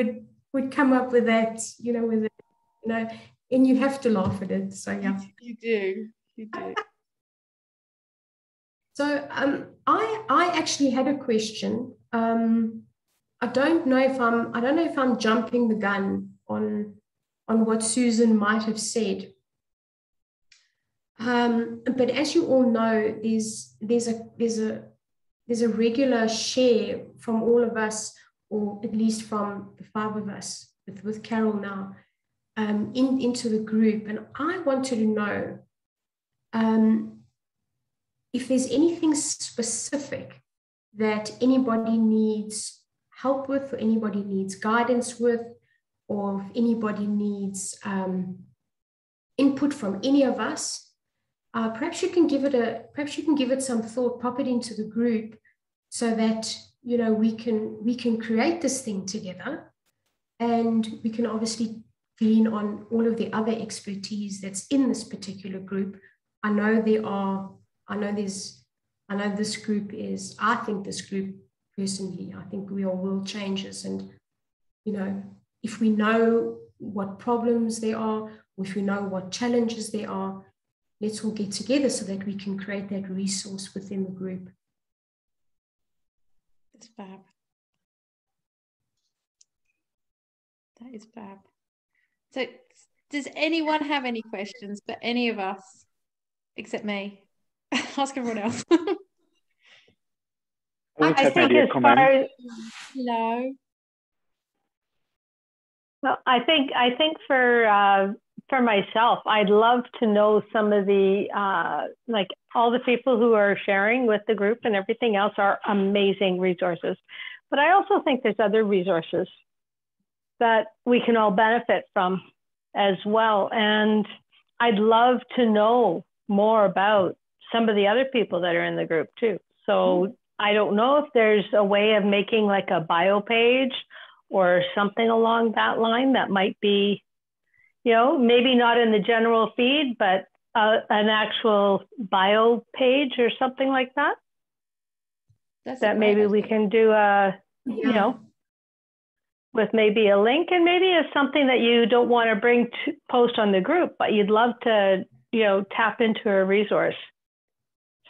S5: would come up with that, you know, with it, you know, and you have to laugh at it. So yeah,
S2: you do.
S5: So I actually had a question. I don't know if I'm jumping the gun on what Susan might have said. But as you all know, there's a regular share from all of us, or at least from the 5 of us with Carol now, into the group. And I wanted to know if there's anything specific that anybody needs help with, or anybody needs guidance with, or if anybody needs input from any of us. Perhaps you can give it some thought, pop it into the group, so that, you know, we can create this thing together, and we can obviously lean on all of the other expertise that's in this particular group. I think this group personally, I think we are world changers, and, you know, if we know what problems there are, or if we know what challenges there are, let's all get together so that we can create that resource within the group.
S2: It's fab. That is fab. So does anyone have any questions for any of us except me? Ask everyone else.
S4: I think as far as,
S6: well, I think for myself, I'd love to know some of the like all the people who are sharing with the group and everything else are amazing resources. But I also think there's other resources that we can all benefit from as well. And I'd love to know more about some of the other people that are in the group too. So I don't know if there's a way of making like a bio page or something along that line that might be, you know, maybe not in the general feed, but an actual bio page or something like that. That maybe we can do you know, with maybe a link, and maybe it's something that you don't want to bring to post on the group, but you'd love to, you know, tap into a resource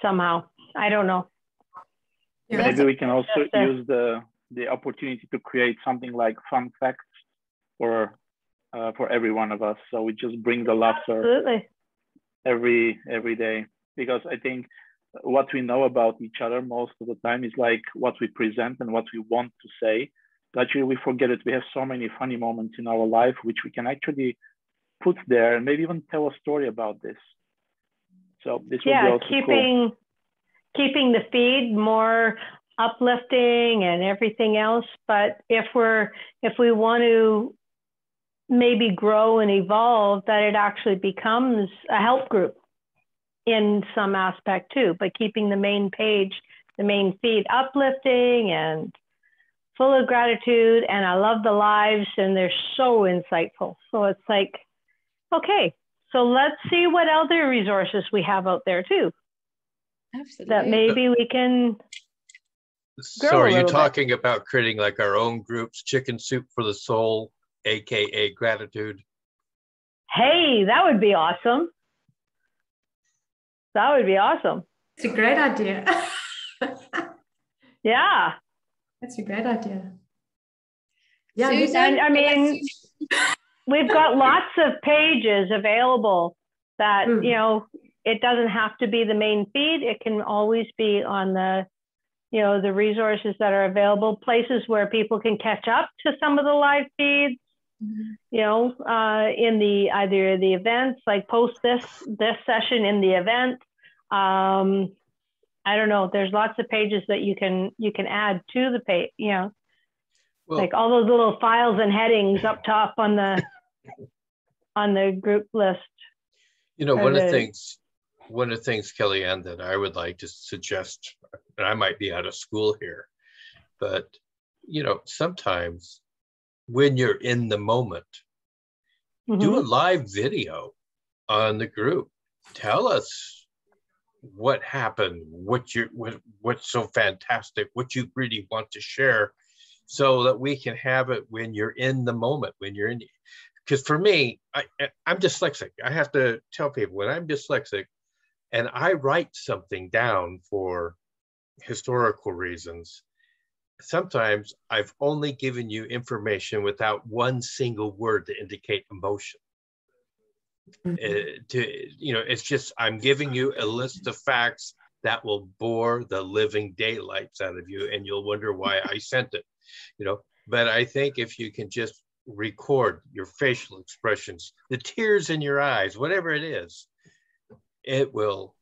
S6: somehow. I don't know.
S4: Maybe we can also use the opportunity to create something like fun facts for every one of us. So we just bring the laughter every day, because I think what we know about each other most of the time is like what we present and what we want to say. But actually we forget it. We have so many funny moments in our life which we can actually put there, and maybe even tell a story about this. So this will be also cool.
S6: Keeping the feed more uplifting and everything else. But if we want to maybe grow and evolve, that it actually becomes a help group in some aspect too, but keeping the main page, the main feed uplifting and full of gratitude. And I love the lives, and they're so insightful. So it's like, okay, So let's see what other resources we have out there too.
S2: Absolutely.
S6: That maybe we can.
S1: So are you talking about creating like our own groups, Chicken Soup for the Soul, AKA Gratitude?
S6: Hey, that would be awesome. That would be awesome.
S5: It's a great idea.
S6: Yeah.
S5: That's a great idea. Yeah,
S6: Susan, I mean, we've got lots of pages available that, you know, it doesn't have to be the main feed. It can always be on the, you know, the resources that are available, places where people can catch up to some of the live feeds, you know, in the, either the events, like post this session in the event. I don't know. There's lots of pages that you can add to the page, you know, well, like all those little files and headings up top on the group list.
S1: You know, one of the things, Kellyanne, that I would like to suggest, and I might be out of school here, but, you know, sometimes when you're in the moment, do a live video on the group. Tell us what happened, what's so fantastic, what you really want to share, so that we can have it when you're in the moment, when you're in. Because for me, I'm dyslexic. I have to tell people when I'm dyslexic and I write something down for historical reasons, sometimes I've only given you information without one single word to indicate emotion. It's just, I'm giving you a list of facts that will bore the living daylights out of you, and you'll wonder why I sent it, you know. But I think if you can just record your facial expressions, the tears in your eyes, whatever it is, it will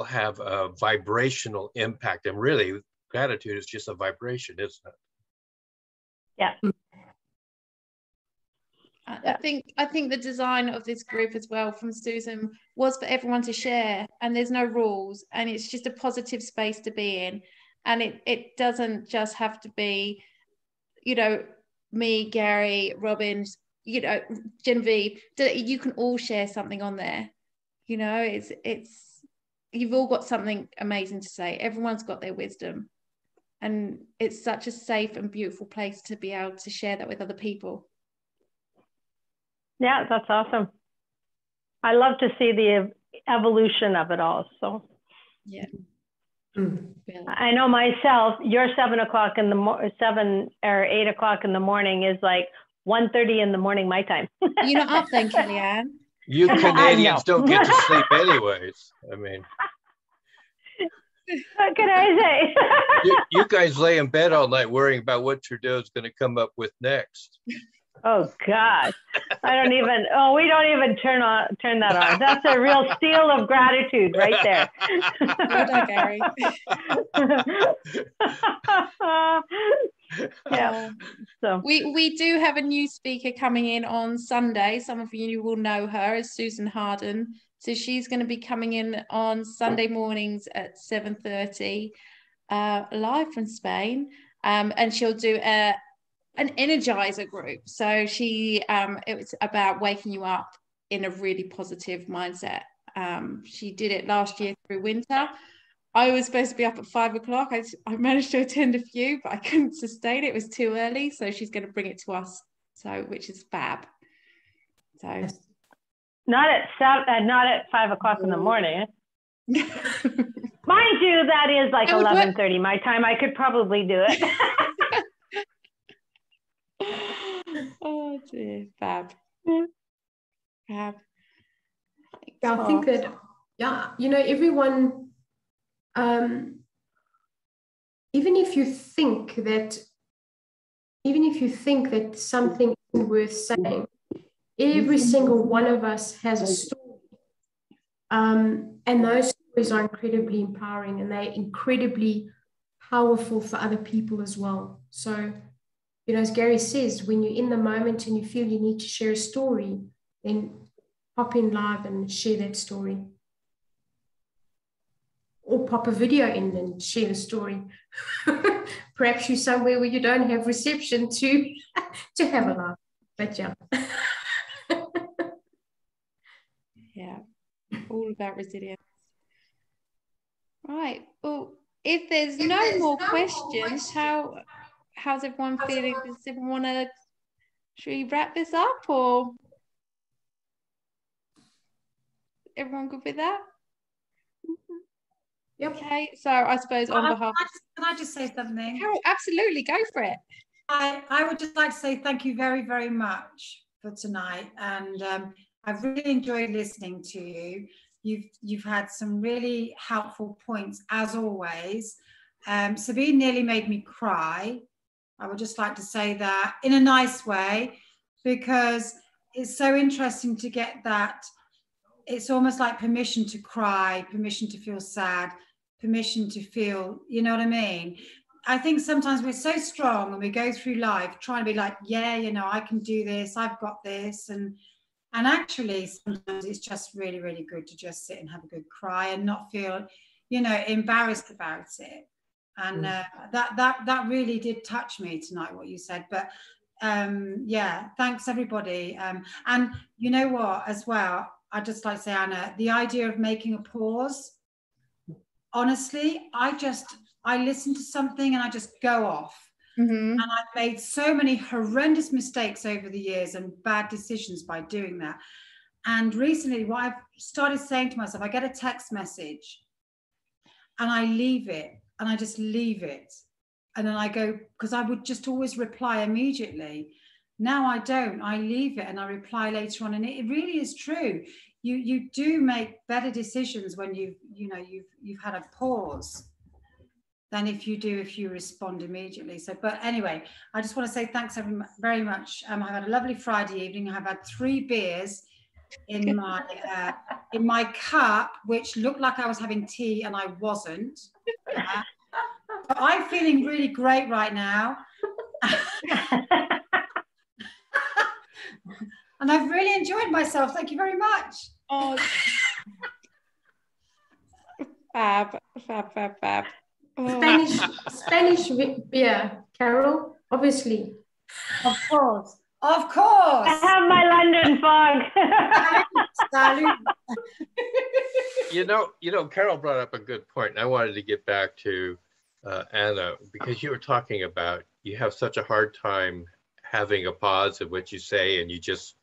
S1: have a vibrational impact. And really, gratitude is just a vibration, isn't it?
S6: Yeah.
S2: I think the design of this group as well from Susan was for everyone to share, and there's no rules, and it's just a positive space to be in. And it doesn't just have to be, you know, me, Gary, Robyn, you know, Genevieve. You can all share something on there. You know, it's you've all got something amazing to say. Everyone's got their wisdom, and it's such a safe and beautiful place to be able to share that with other people.
S6: Yeah, that's awesome. I love to see the evolution of it all. So
S2: yeah.
S6: I know myself, your 7 o'clock in the 7 or 8 o'clock in the morning is like 1:30 in the morning my time.
S2: You're not up then, Kellyanne.
S1: You Canadians don't get to sleep anyways. I mean,
S6: what can I say?
S1: you guys lay in bed all night worrying about what Trudeau's going to come up with next.
S6: Oh God, we don't even turn that on. That's a real seal of gratitude right there.
S2: Well done, Gary.
S6: Yeah. So
S2: we do have a new speaker coming in on Sunday. Some of you will know her as Susan Harden. So she's going to be coming in on Sunday mornings at 7:30, live from Spain, and she'll do an energizer group. So she it was about waking you up in a really positive mindset. She did it last year through winter. I was supposed to be up at 5 o'clock. I managed to attend a few, but I couldn't sustain it. It was too early. So she's going to bring it to us, which is fab. So
S6: not at 5 o'clock in the morning. Mind you, that is like 11:30 my time. I could probably do it.
S2: Oh dear, fab.
S5: Yeah, I think that, you know, everyone, even if you think that something isn't worth saying, every single one of us has a story, and those stories are incredibly empowering, and they're incredibly powerful for other people as well. So, you know, as Gary says, when you're in the moment and you feel you need to share a story, then pop in live and share that story. Or pop a video in and share the story. Perhaps you're somewhere where you don't have reception to have a laugh. But yeah.
S2: Yeah, all about resilience. Right. Well, if there's no more questions, how's everyone feeling? Does everyone want to? Should we wrap this up, or everyone good with that?
S5: Yep.
S2: Okay. So I suppose on behalf.
S7: Can I just say something?
S2: Carol, absolutely, go for it.
S7: I would just like to say thank you very, very much for tonight, and I've really enjoyed listening to you. You've had some really helpful points as always. Sabine nearly made me cry. I would just like to say that in a nice way, because it's so interesting to get that. It's almost like permission to cry, permission to feel sad, permission to feel, you know what I mean? I think sometimes we're so strong and we go through life trying to be like, yeah, you know, I can do this, I've got this. And actually sometimes it's just really, really good to just sit and have a good cry and not feel, you know, embarrassed about it. And that really did touch me tonight, what you said. But yeah, thanks everybody. And you know what, as well, I'd just like to say, Anna, the idea of making a pause, honestly, I listen to something and I just go off. And I've made so many horrendous mistakes over the years and bad decisions by doing that. And recently, what I've started saying to myself, I get a text message and I leave it, and I just leave it. And then I go, because I would just always reply immediately. Now I don't. I leave it and I reply later on. And it really is true. You do make better decisions when you've had a pause than if you respond immediately. So, but anyway, I just want to say thanks very much. I've had a lovely Friday evening. I've had 3 beers in my cup, which looked like I was having tea and I wasn't. But I'm feeling really great right now. And I've really enjoyed myself. Thank you very much.
S2: Oh, fab. Oh.
S5: Spanish beer, Carol, obviously.
S7: Of course. I
S6: have my London fog.
S1: You know, Carol brought up a good point, and I wanted to get back to Anna, because you were talking about you have such a hard time having a pause of what you say, and you just,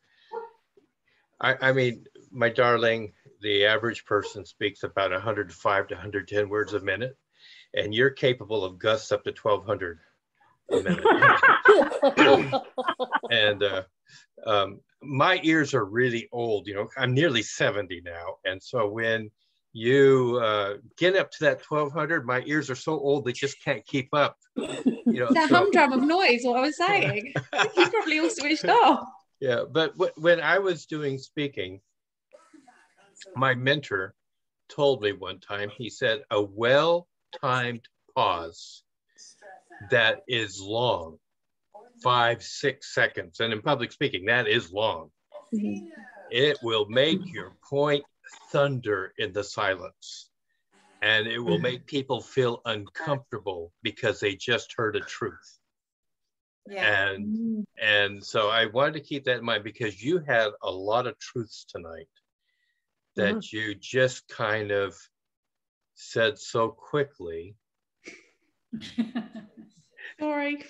S1: I mean, my darling, the average person speaks about 105 to 110 words a minute, and you're capable of gusts up to 1,200 a minute. And my ears are really old, you know, I'm nearly 70 now. And so when you get up to that 1,200, my ears are so old, they just can't keep up. You know,
S2: that humdrum of noise, what I was saying. You probably all switched off.
S1: Yeah, but when I was doing speaking, my mentor told me one time, he said, a well-timed pause that is long, 5-6 seconds, and in public speaking, that is long. It will make your point thunder in the silence, and it will make people feel uncomfortable because they just heard a truth. Yeah. And so I wanted to keep that in mind, because you had a lot of truths tonight that you just kind of said so quickly.
S2: Sorry.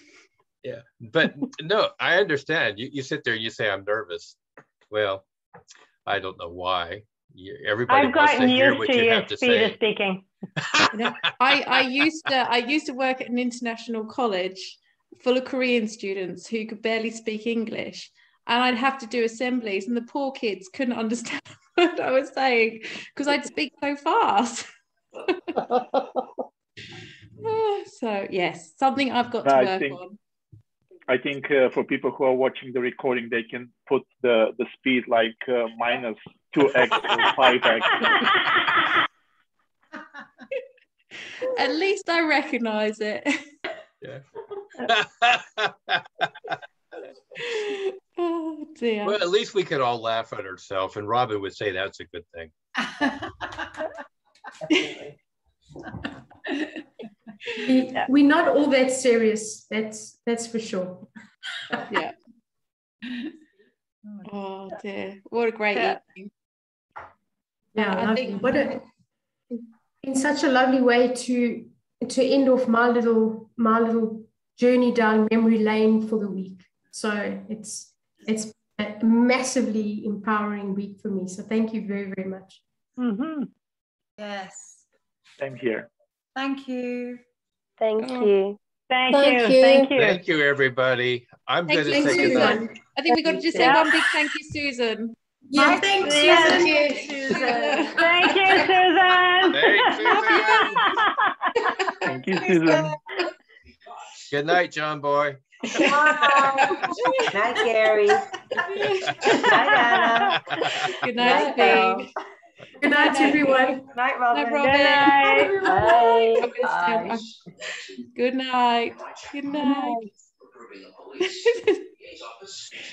S1: Yeah, but no, I understand. You sit there and you say, I'm nervous. Well, I don't know why. Everybody wants to hear what you have to say.
S6: Speaking.
S2: I used to work at an international college full of Korean students who could barely speak English, and I'd have to do assemblies, and the poor kids couldn't understand what I was saying because I'd speak so fast. So yes, something I've got to work on.
S4: I think for people who are watching the recording, they can put the speed like minus 2x or 5x.
S2: At least I recognize it.
S1: Yeah.
S2: Oh dear.
S1: Well, at least we could all laugh at ourselves, and Robyn would say that's a good thing.
S5: We're not all that serious. That's for sure.
S2: Yeah. Oh dear. What a great evening.
S5: Yeah, in such a lovely way to end off my little journey down memory lane for the week. So it's a massively empowering week for me. So thank you very, very much.
S6: Mm-hmm.
S7: Yes.
S4: Same here.
S7: Thank you.
S6: Thank you. Thank you.
S1: Thank you, everybody. I'm going to say goodnight.
S2: I think we've got to just say one big thank you, Susan.
S5: Yeah, thanks, Susan.
S6: Thank you, Susan.
S4: Thank you, Susan.
S1: Good night, John boy.
S3: Night, Gary. Night, Anna.
S2: Good night, Sabine.
S5: Good night, everyone.
S3: Night, Robyn.
S2: Good night,
S6: Robyn.
S3: Bye.
S2: Good night. Good night.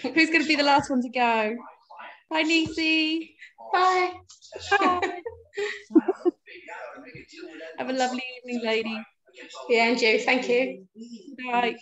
S2: Who's going to be the last one to go? Bye, Nisi. Bye. Bye. Have a lovely evening, lady.
S5: Yeah, and you. Thank you.
S2: Good night.